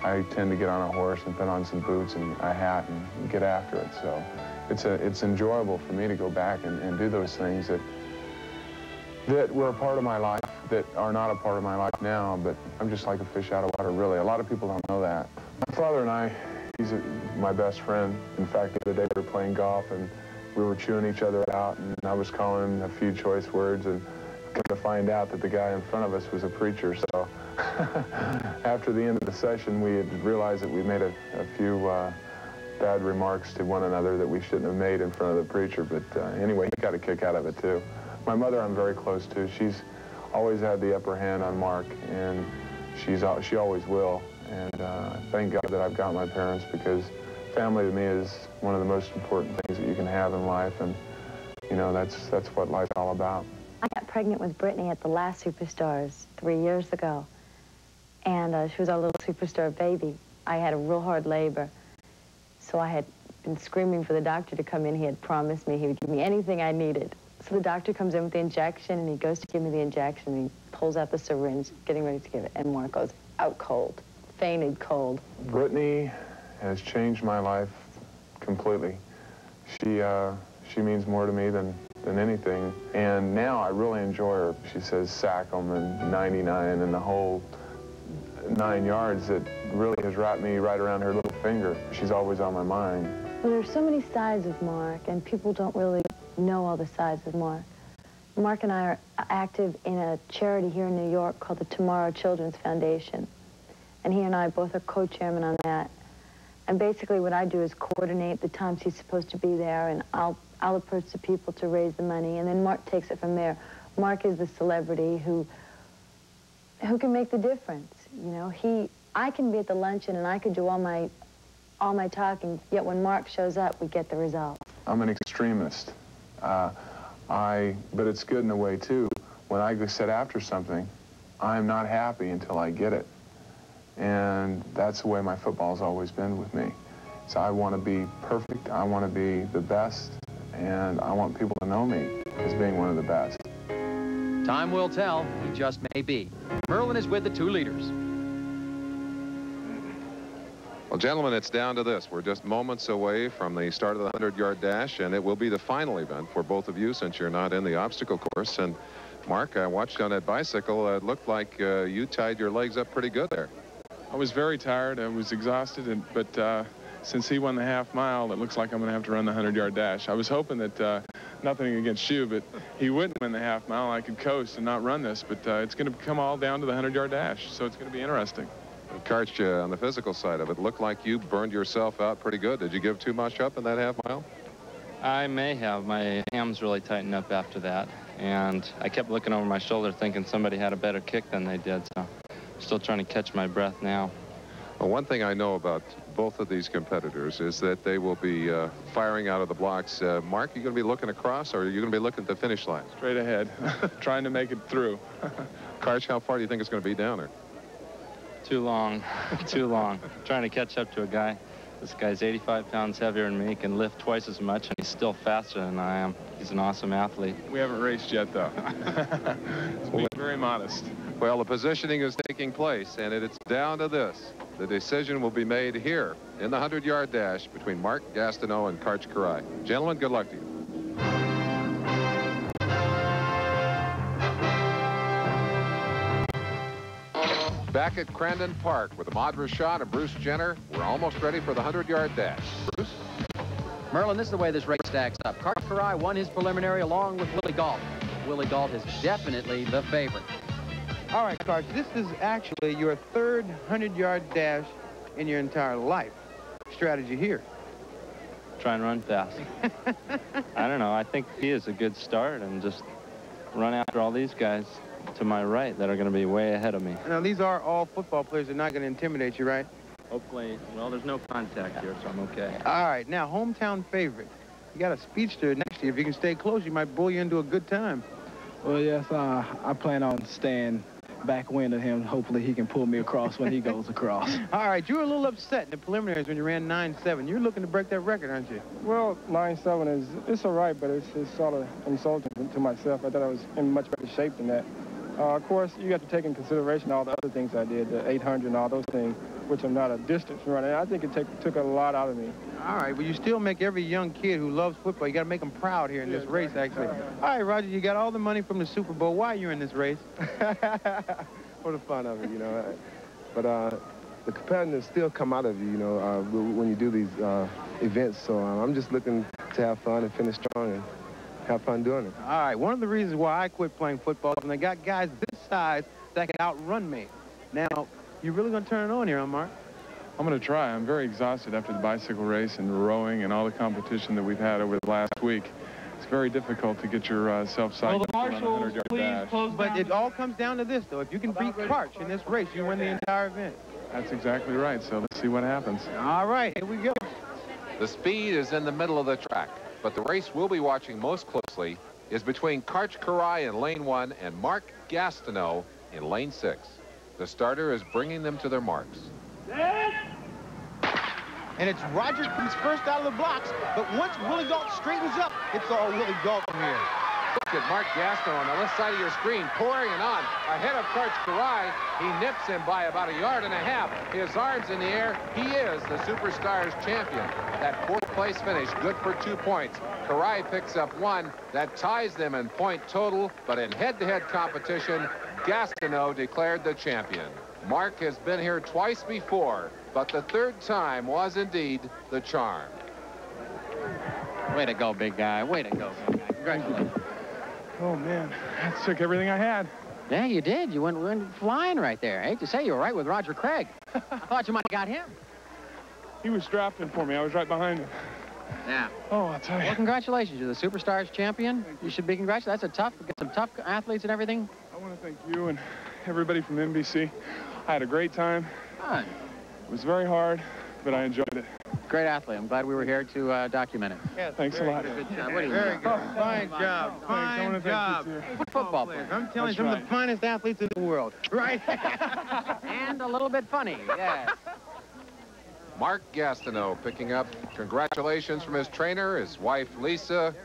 Speaker 19: I tend to get on a horse and put on some boots and a hat and get after it. So it's enjoyable for me to go back and do those things that were a part of my life, that are not a part of my life now, but I'm just like a fish out of water, really. A lot of people don't know that. My father and I, he's my best friend. In fact, the other day we were playing golf and we were chewing each other out, and I was calling him a few choice words, and come to find out that the guy in front of us was a preacher. So after the end of the session, we had realized that we made a few bad remarks to one another that we shouldn't have made in front of the preacher. But anyway, he got a kick out of it, too. My mother I'm very close to. She's always had the upper hand on Mark, and she always will. And thank God that I've got my parents, because family to me is one of the most important things that you can have in life. And, you know, that's what life's all about.
Speaker 13: I got pregnant with Brittany at the last Superstars 3 years ago. And she was our little superstar baby. I had a real hard labor. So I had been screaming for the doctor to come in. He had promised me he would give me anything I needed. So the doctor comes in with the injection, and he goes to give me the injection, and he pulls out the syringe, getting ready to give it, and Mark goes out cold, fainted cold.
Speaker 19: Brittany has changed my life completely. She means more to me than anything. And now I really enjoy her. She says sack 'em and 99 and the whole 9 yards that really has wrapped me right around her little finger. She's always on my mind.
Speaker 13: Well, there's so many sides of Mark, and people don't really know all the sides of Mark. Mark and I are active in a charity here in New York called the Tomorrow Children's Foundation. And he and I both are co-chairmen on that. And basically what I do is coordinate the times he's supposed to be there, and I'll approach the people to raise the money, and then Mark takes it from there. Mark is the celebrity who can make the difference. You know, I can be at the luncheon and I could do all my talking, yet when Mark shows up, we get the result.
Speaker 19: I'm an extremist. But it's good in a way too. When I go sit after something, I'm not happy until I get it. And that's the way my football's always been with me. So I want to be perfect, I want to be the best, and I want people to know me as being one of the best.
Speaker 11: Time will tell. He just may be. Merlin is with the two leaders.
Speaker 3: Well, gentlemen, it's down to this. We're just moments away from the start of the 100-yard dash, and it will be the final event for both of you since you're not in the obstacle course. And Mark, I watched on that bicycle. It looked like you tied your legs up pretty good there.
Speaker 16: I was very tired. I was exhausted, but since he won the half mile, it looks like I'm going to have to run the 100-yard dash. I was hoping that nothing against you, but he wouldn't win the half mile. I could coast and not run this, but it's going to come all down to the 100-yard dash, so it's going to be interesting.
Speaker 3: Karch, on the physical side of it, looked like you burned yourself out pretty good. Did you give too much up in that half mile?
Speaker 12: I may have. My hams really tightened up after that, and I kept looking over my shoulder thinking somebody had a better kick than they did, so I'm still trying to catch my breath now.
Speaker 3: Well, one thing I know about both of these competitors is that they will be firing out of the blocks. Mark, are you going to be looking across, or are you going to be looking at the finish line?
Speaker 16: Straight ahead, trying to make it through.
Speaker 3: Karch, how far do you think it's going to be down there?
Speaker 12: Too long, too long. Trying to catch up to a guy. This guy's 85 pounds heavier than me, can lift twice as much, and he's still faster than I am. He's an awesome athlete.
Speaker 16: We haven't raced yet, though. It's being very modest.
Speaker 3: Well, the positioning is taking place, and it's down to this. The decision will be made here in the 100-yard dash between Mark Gastineau and Karch Karai. Gentlemen, good luck to you. Back at Crandon Park with Ahmad Rashad and Bruce Jenner, we're almost ready for the 100-yard dash. Bruce?
Speaker 11: Merlin, this is the way this race stacks up. Karch Karai won his preliminary along with Willie Gault. Willie Gault is definitely the favorite.
Speaker 5: All right, Karch, this is actually your third 100-yard dash in your entire life. Strategy here.
Speaker 12: Try and run fast. I don't know. I think he is a good start, and just run after all these guys to my right that are going to be way ahead of me.
Speaker 5: Now, these are all football players. They're not going to intimidate you, right?
Speaker 12: Hopefully. Well, there's no contact here, so I'm okay.
Speaker 5: All right, now, hometown favorite. You got a speedster next to you. If you can stay close, you might bull you into a good time.
Speaker 18: Well, yes, I plan on staying backwind of him. Hopefully he can pull me across when he goes across.
Speaker 5: All right, you were a little upset in the preliminaries when you ran 9.7. You're looking to break that record, aren't you?
Speaker 20: Well, 9.7 it's all right, but it's sort of insulting to myself. I thought I was in much better shape than that. Of course, you have to take into consideration all the other things I did, the 800 and all those things, which I'm not a distance runner. I think it took a lot out of me.
Speaker 5: All right, well, you still make every young kid who loves football, you got to make them proud here in this race, actually. All right, Roger, you got all the money from the Super Bowl. Why are you in this race?
Speaker 8: For the fun of it, you know. But the competitors still come out of you, you know, when you do these events. So I'm just looking to have fun and finish strong and have fun doing it.
Speaker 5: All right, one of the reasons why I quit playing football is when they got guys this size that can outrun me. Now, you really going to turn it on here, huh, Mark?
Speaker 16: I'm going to try. I'm very exhausted after the bicycle race and the rowing and all the competition that we've had over the last week. It's very difficult to get yourself psyched up to run a 100-yard dash.
Speaker 15: But it all comes down to this, though. If you can beat Karch in this race, you win the entire event.
Speaker 16: That's exactly right. So let's see what happens.
Speaker 15: All right, here we go.
Speaker 3: The speed is in the middle of the track, but the race we'll be watching most closely is between Karch Karai in lane 1 and Mark Gastineau in lane 6. The starter is bringing them to their marks.
Speaker 15: And it's Roger who's first out of the blocks, but once Willie Gault straightens up, it's all Willie Gault from here.
Speaker 3: Look at Mark Gastineau on the left side of your screen, pouring it on. Ahead of Karch Karai, he nips him by about 1.5 yards. His arms in the air, he is the Superstars champion. That 4th place finish, good for 2 points. Karai picks up 1. That ties them in point total, but in head-to-head competition, Gastineau declared the champion. Mark has been here twice before, but the 3rd time was indeed the charm.
Speaker 11: Way to go, big guy. Way to go, big guy. Congratulations.
Speaker 16: Oh, man. That took everything I had.
Speaker 11: Yeah, you did. You went flying right there. I hate to say you were right with Roger Craig. I thought you might have got him.
Speaker 16: He was drafting for me. I was right behind him.
Speaker 11: Yeah.
Speaker 16: Oh, I'll tell you.
Speaker 11: Well, congratulations. You're the Superstars champion. You should be congratulated. That's a tough, get some tough athletes and everything.
Speaker 16: I want to thank you and everybody from NBC. I had a great time.
Speaker 11: Fun.
Speaker 16: It was very hard, but I enjoyed it.
Speaker 11: Great athlete. I'm glad we were here to document it.
Speaker 15: Yeah,
Speaker 16: thanks a lot.
Speaker 15: Good job. Very good. Fine job. Fine job.
Speaker 11: Football player.
Speaker 15: I'm telling you, some of the finest athletes in the world. Right?
Speaker 11: And a little bit funny, yes.
Speaker 3: Mark Gastineau picking up congratulations from his trainer, his wife Lisa,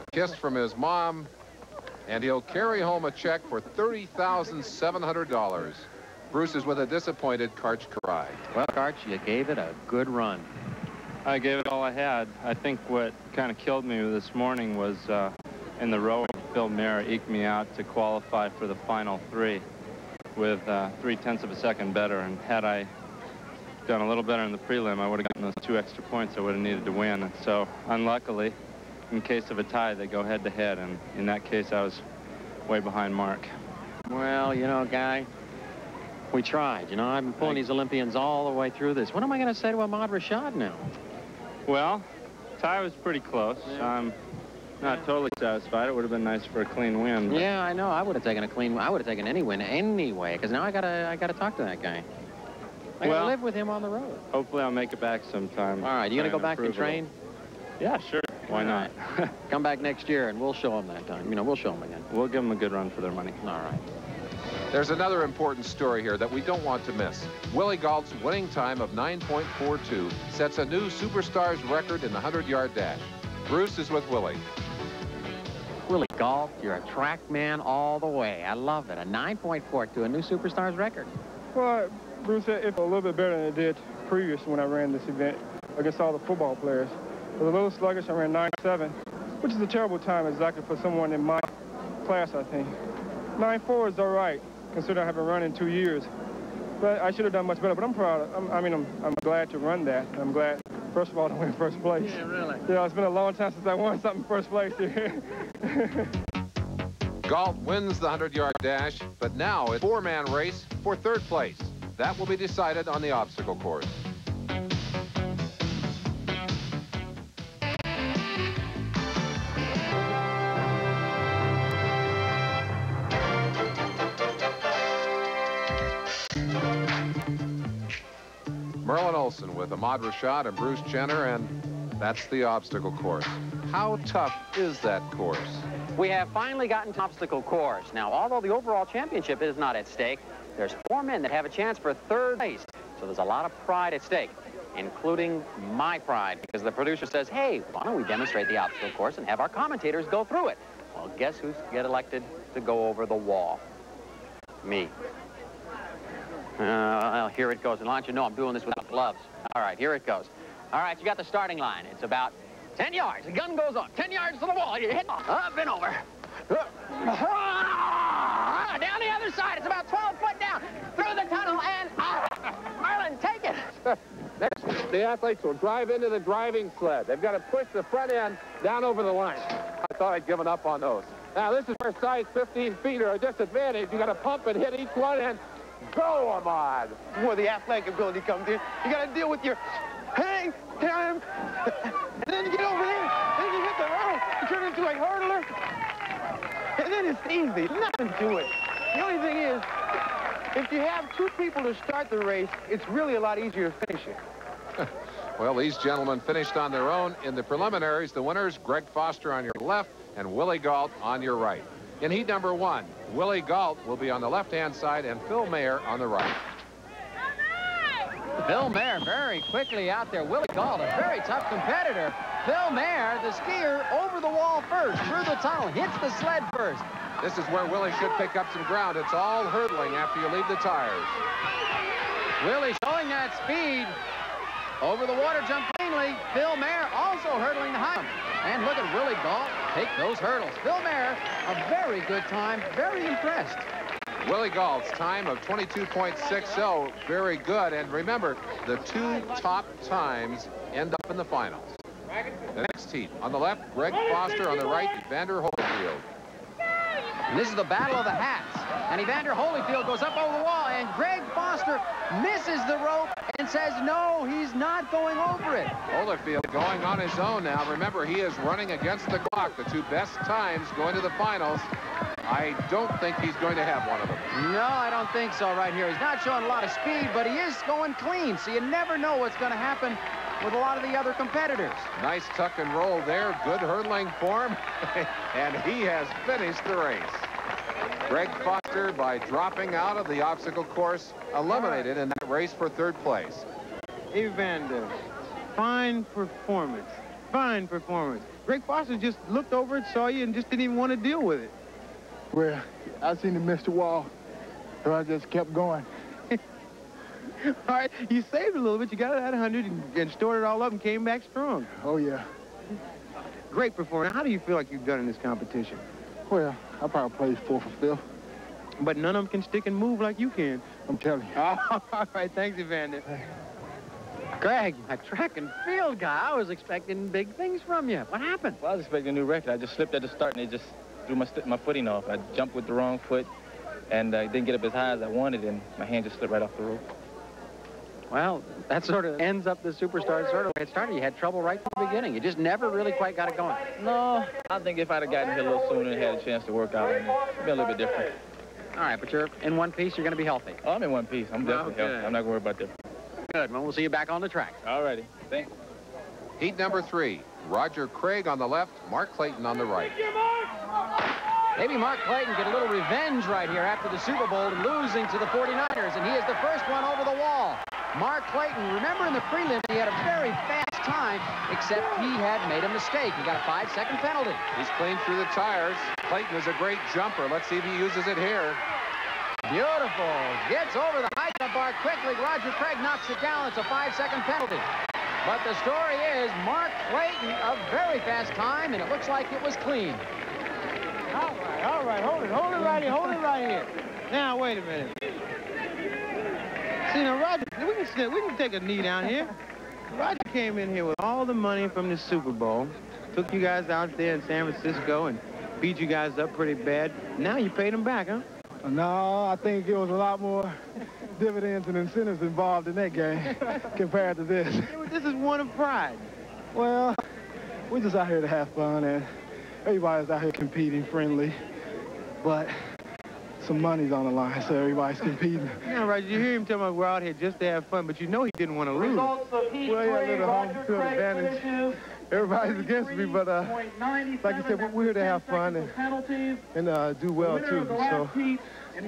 Speaker 3: a kiss from his mom, and he'll carry home a check for $30,700. Bruce is with a disappointed Karch Karai.
Speaker 11: Well, Karch, you gave it a good run.
Speaker 10: I gave it all I had. I think what kind of killed me this morning was in the rowing. Phil Mahre eked me out to qualify for the final 3 with 0.3 of a second better. And had I done a little better in the prelim, I would have gotten those 2 extra points I would have needed to win. And so, unluckily, in case of a tie, they go head-to-head. And in that case, I was way behind Mark.
Speaker 11: Well, you know, Guy, we tried. You know, I've been pulling these Olympians all the way through this. What am I going to say to Ahmad Rashad now?
Speaker 10: Well, tie was pretty close.
Speaker 11: Yeah.
Speaker 10: I'm not totally satisfied. It would have been nice for a clean win. But...
Speaker 11: Yeah, I know. I would have taken a clean. I would have taken any win anyway. Because now I gotta talk to that guy. I gotta live with him on the road.
Speaker 10: Hopefully, I'll make it back sometime.
Speaker 11: All right, you gonna go back and train?
Speaker 10: Yeah, sure. Why not?
Speaker 11: Come back next year, and we'll show them that time. You know, we'll show them again.
Speaker 10: We'll give them a good run for their money.
Speaker 11: All right.
Speaker 3: There's another important story here that we don't want to miss. Willie Gault's winning time of 9.42 sets a new Superstars record in the 100-yard dash. Bruce is with Willie.
Speaker 11: Willie Gault, you're a track man all the way. I love it. A 9.42, a new Superstars record.
Speaker 20: Well, Bruce, it's a little bit better than it did previous when I ran this event against all the football players. It was a little sluggish. I ran 9.7, which is a terrible time exactly for someone in my class, I think. 9.4 is all right, considering I haven't run in 2 years. But I should have done much better, but I'm proud. I'm glad to run that. I'm glad, first of all, to win first place.
Speaker 11: Yeah, really?
Speaker 20: Yeah, it's been a long time since I won something first place here.
Speaker 3: Gault wins the 100-yard dash, but now it's a 4-man race for 3rd place. That will be decided on the obstacle course. Merlin Olsen with Ahmad Rashad and Bruce Jenner, and that's the obstacle course. How tough is that course?
Speaker 4: We have finally gotten to obstacle course. Now, although the overall championship is not at stake, there's 4 men that have a chance for 3rd place. So there's a lot of pride at stake, including my pride, because the producer says, hey, why don't we demonstrate the obstacle course and have our commentators go through it? Well, guess who's get elected to go over the wall? Me. Well, here it goes. And I'll let you know I'm doing this without gloves. All right, here it goes. All right, you got the starting line. It's about 10 yards. The gun goes off. 10 yards to the wall. You hit up and over. Down the other side. It's about 12 foot down. Through the tunnel and Marlin, take it.
Speaker 3: Next, the athletes will drive into the driving sled. They've got to push the front end down over the line. I thought I'd given up on those. Now, this is where size 15 feet are a disadvantage. You got to pump and hit each one and
Speaker 5: Go, Ahmad. Where the athletic ability comes in, you got to deal with your hang time. And then you get over there, then you hit the hurdle, you turn into a hurdler. And then it's easy, nothing to it. The only thing is, if you have two people to start the race, it's really a lot easier to finish it.
Speaker 3: Well, these gentlemen finished on their own in the preliminaries. The winners, Greg Foster on your left and Willie Gault on your right. In heat number 1, Willie Gault will be on the left-hand side and Phil Mahre on the right.
Speaker 11: Phil Mahre very quickly out there. Willie Gault, a very tough competitor. Phil Mahre, the skier, over the wall first, through the tunnel, hits the sled first.
Speaker 3: This is where Willie should pick up some ground. It's all hurdling after you leave the tires.
Speaker 11: Willie showing that speed. Over the water jump cleanly. Phil Mahre also hurdling the high jump. And look at Willie Gault take those hurdles. Phil Mahre, a very good time, very impressed.
Speaker 3: Willie Gault's time of 22.60, very good. And remember, the two top times end up in the finals. The next heat, on the left, Greg Foster, on the right, Evander Holyfield.
Speaker 11: And this is the battle of the hats. And Evander Holyfield goes up over the wall, and Greg Foster misses the rope and says, no, he's not going over it.
Speaker 3: Holyfield going on his own now. Remember, he is running against the clock. The two best times going to the finals. I don't think he's going to have one of them.
Speaker 11: No, I don't think so right here. He's not showing a lot of speed, but he is going clean, so you never know what's going to happen with a lot of the other competitors.
Speaker 3: Nice tuck and roll there. Good hurdling form. And he has finished the race. Greg Foster, by dropping out of the obstacle course, eliminated in that race for third place.
Speaker 5: Evander, fine performance. Fine performance. Greg Foster just looked over it, saw you, and just didn't even want to deal with it.
Speaker 18: Well, I seen him miss the wall, so I just kept going.
Speaker 5: All right, you saved a little bit. You got it at 100 and stored it all up and came back strong.
Speaker 18: Oh, yeah.
Speaker 5: Great performance. How do you feel like you've done in this competition?
Speaker 18: Well, I probably played 4th or 5th.
Speaker 5: But none of them can stick and move like you can.
Speaker 18: I'm telling you.
Speaker 5: All right, thanks, Evander.
Speaker 11: Greg, a track and field guy, I was expecting big things from you. What happened?
Speaker 12: Well, I was expecting a new record. I just slipped at the start, and they just threw my footing off. I jumped with the wrong foot, and I didn't get up as high as I wanted, and my hand just slipped right off the rope.
Speaker 11: Well, that sort of ends up the Superstars sort of way it started. You had trouble right from the beginning. You just never really quite got it going.
Speaker 12: No, I think if I'd have gotten here a little sooner and had a chance to work out, it'd be a little bit different.
Speaker 11: All right, but you're in one piece. You're going to be healthy.
Speaker 12: Oh, I'm in one piece. I'm definitely healthy. I'm not going to worry about that.
Speaker 11: Good. Well, we'll see you back on the track.
Speaker 12: All righty. Thanks.
Speaker 3: Heat number 3, Roger Craig on the left, Mark Clayton on the right.
Speaker 11: Maybe Mark Clayton get a little revenge right here after the Super Bowl losing to the 49ers, and he is the first one over the wall. Mark Clayton, remember in the prelim, he had a very fast time, except he had made a mistake. He got a 5-second penalty.
Speaker 3: He's clean through the tires. Clayton is a great jumper. Let's see if he uses it here.
Speaker 11: Beautiful. Gets over the high jump bar quickly. Roger Craig knocks it down. It's a 5-second penalty. But the story is Mark Clayton, a very fast time, and it looks like it was clean.
Speaker 5: All right, hold it right here, Now, wait a minute. See, now, Roger, we can take a knee down here. Roger came in here with all the money from the Super Bowl, took you guys out there in San Francisco and beat you guys up pretty bad. Now you paid him back, huh?
Speaker 18: No, I think there was a lot more dividends and incentives involved in that game compared to this.
Speaker 5: This is one of pride.
Speaker 18: Well, we're just out here to have fun, and everybody's out here competing friendly, but some money's on the line, so everybody's competing.
Speaker 5: Yeah, right. You hear him tell me we're out here just to have fun, but you know he didn't want to lose.
Speaker 18: Well, yeah, a little home field advantage. Everybody's against me, but like you said, we're here to have fun and do well, too. So,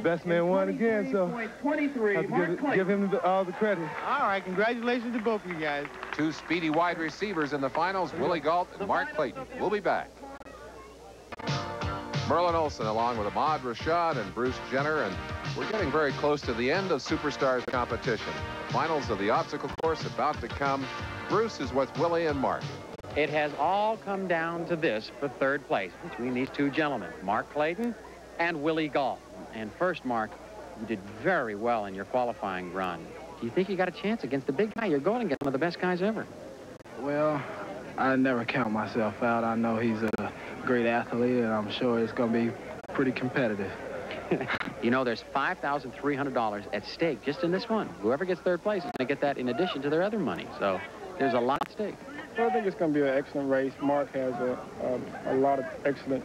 Speaker 18: best man won again, so I have to give him all the credit.
Speaker 5: All right, congratulations to both of you guys.
Speaker 3: Two speedy wide receivers in the finals, Willie Gault and Mark Clayton. We'll be back. Merlin Olsen along with Ahmad Rashad and Bruce Jenner, and we're getting very close to the end of Superstars competition. Finals of the obstacle course about to come. Bruce is with Willie and Mark.
Speaker 11: It has all come down to this for third place between these two gentlemen, Mark Clayton and Willie Gault. And first, Mark, you did very well in your qualifying run. Do you think you got a chance against the big guy? You're going against one of the best guys ever.
Speaker 18: Well, I never count myself out. I know he's a great athlete, and I'm sure it's going to be pretty competitive.
Speaker 11: You know, there's $5,300 at stake just in this one. Whoever gets third place is going to get that in addition to their other money. So there's a lot at stake.
Speaker 20: Well, I think it's going to be an excellent race. Mark has a lot of excellent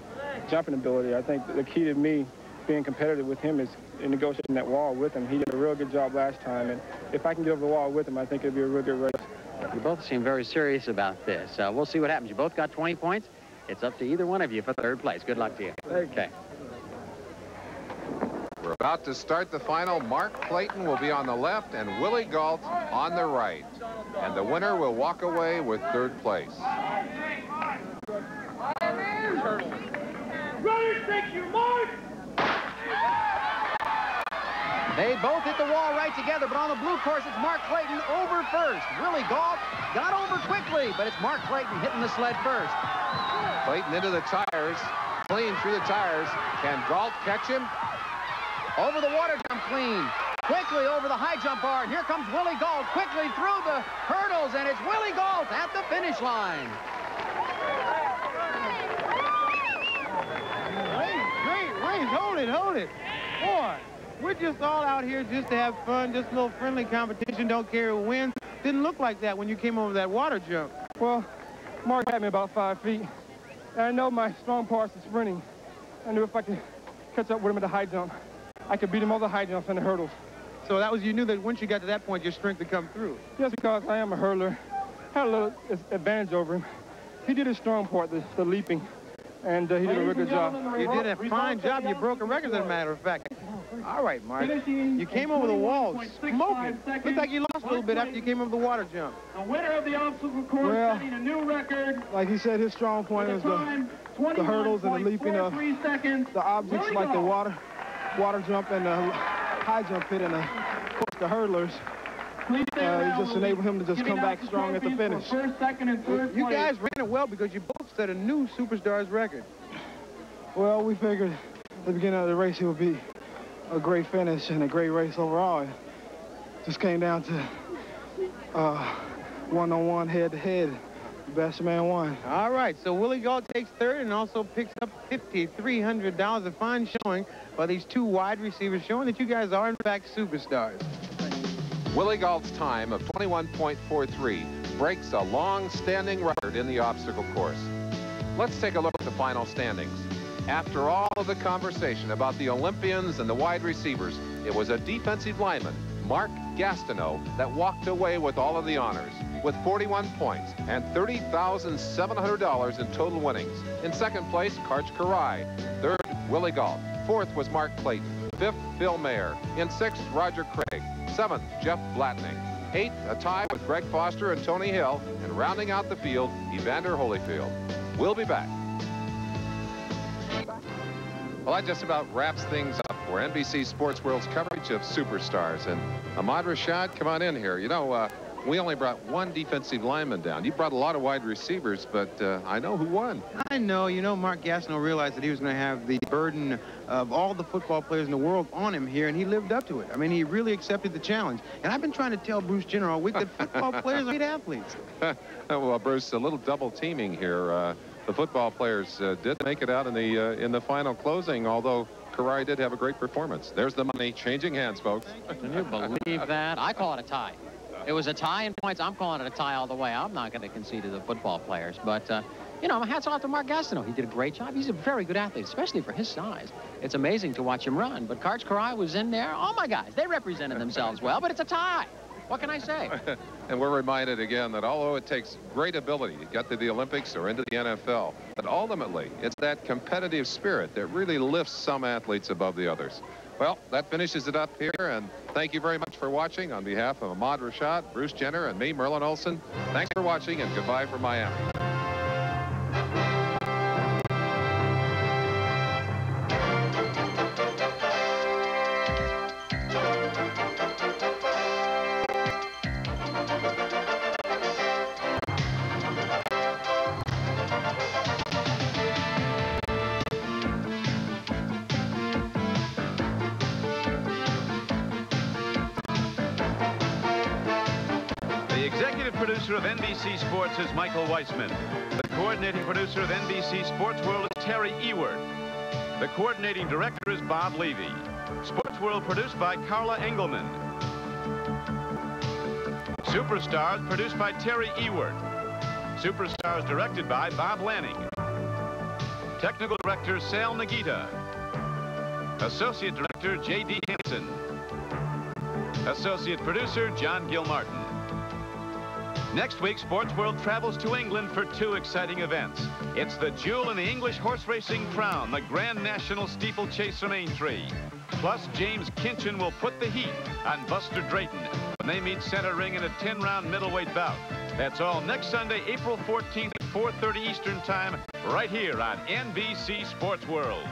Speaker 20: jumping ability. I think the key to me being competitive with him is in negotiating that wall with him. He did a real good job last time, and if I can get over the wall with him, I think it'll be a real good race.
Speaker 11: You both seem very serious about this. We'll see what happens. You both got 20 points. It's up to either one of you for third place. Good luck to you. Okay.
Speaker 3: We're about to start the final. Mark Clayton will be on the left and Willie Gault on the right. And the winner will walk away with third place.
Speaker 21: Runners, take your mark!
Speaker 11: They both hit the wall right together, but on the blue course, it's Mark Clayton over first. Willie Gault got over quickly, but it's Mark Clayton hitting the sled first.
Speaker 3: Clayton into the tires, clean through the tires. Can Gault catch him?
Speaker 11: Over the water jump clean. Quickly over the high jump bar. And here comes Willie Gault quickly through the hurdles, and it's Willie Gault at the finish line.
Speaker 5: Wait, hold it. Boy, we're just all out here just to have fun, just a little friendly competition, don't care who wins. Didn't look like that when you came over that water jump.
Speaker 20: Well, Mark had me about 5 feet, and I know my strong parts is sprinting. I knew if I could catch up with him at the high jump, I could beat him over the high jumps and the hurdles.
Speaker 5: So you knew that once you got to that point, your strength would come through.
Speaker 20: Yes, because I am a hurdler. Had a little advantage over him. He did his strong part, the leaping, and he did a real good job.
Speaker 5: You did a fine job. You broke a record, as a matter of fact. All right, Mark. You came over the wall smoking. Looked like you lost a little bit after you came over the water jump.
Speaker 21: The winner of the obstacle course, setting a new record.
Speaker 20: Like he said, his strong point was the hurdles and the leaping of the objects like the water jump and the high jump pit and the hurdlers. It just enabled him to just come back strong at the finish.
Speaker 21: First, second, and third
Speaker 5: you guys ran it well because you both set a new Superstars record.
Speaker 20: Well, we figured at the beginning of the race it would be a great finish and a great race overall. It just came down to one-on-one, head-to-head. The best man won.
Speaker 5: All right, so Willie Gault takes third and also picks up $5,300. A fine showing by these two wide receivers, showing that you guys are, in fact, superstars.
Speaker 3: Willie Gault's time of 21.43 breaks a long-standing record in the obstacle course. Let's take a look at the final standings. After all of the conversation about the Olympians and the wide receivers, it was a defensive lineman, Mark Gastineau, that walked away with all of the honors, with 41 points and $30,700 in total winnings. In second place, Karch. Third, Willie Gault. Fourth was Mark Clayton. Fifth, Phil Mahre. In sixth, Roger Craig. Seventh, Jeff Blatnick. Eighth, a tie with Greg Foster and Tony Hill. And rounding out the field, Evander Holyfield. We'll be back. Well, that just about wraps things up for NBC Sports World's coverage of superstars. And Ahmad Rashad, come on in here. You know, we only brought one defensive lineman down. You brought a lot of wide receivers, but I know who won.
Speaker 5: I know. You know, Mark Gastineau realized that he was going to have the burden of all the football players in the world on him here, and he lived up to it. I mean, he really accepted the challenge. And I've been trying to tell Bruce Jenner all week that football players are great athletes.
Speaker 3: Well, Bruce, a little double teaming here. The football players did make it out in the final closing, although Karch did have a great performance. There's the money changing hands, folks.
Speaker 11: Can you believe that? I call it a tie. It was a tie in points. I'm calling it a tie all the way. I'm not going to concede to the football players. But, you know, hats off to Mark Gastineau. He did a great job. He's a very good athlete, especially for his size. It's amazing to watch him run. But Karch was in there. All my guys, they represented themselves well, but it's a tie. What can I say?
Speaker 3: And we're reminded again that although it takes great ability to get to the Olympics or into the NFL, that ultimately it's that competitive spirit that really lifts some athletes above the others. Well, that finishes it up here, and thank you very much for watching. On behalf of Ahmad Rashad, Bruce Jenner, and me, Merlin Olsen, thanks for watching, and goodbye from Miami.
Speaker 2: Producer of NBC Sports is Michael Weissman. The coordinating producer of NBC Sports World is Terry Ewert. The coordinating director is Bob Levy. Sports World produced by Carla Engelman. Superstars produced by Terry Ewert. Superstars directed by Bob Lanning. Technical director Sal Nagita. Associate director J.D. Hansen. Associate producer John Gilmartin. Next week, Sports World travels to England for 2 exciting events. It's the jewel in the English horse racing crown, the Grand National Steeplechase from Aintree. Plus, James Kinchin will put the heat on Buster Drayton when they meet center ring in a 10-round middleweight bout. That's all next Sunday, April 14th at 4:30 Eastern Time, right here on NBC Sports World.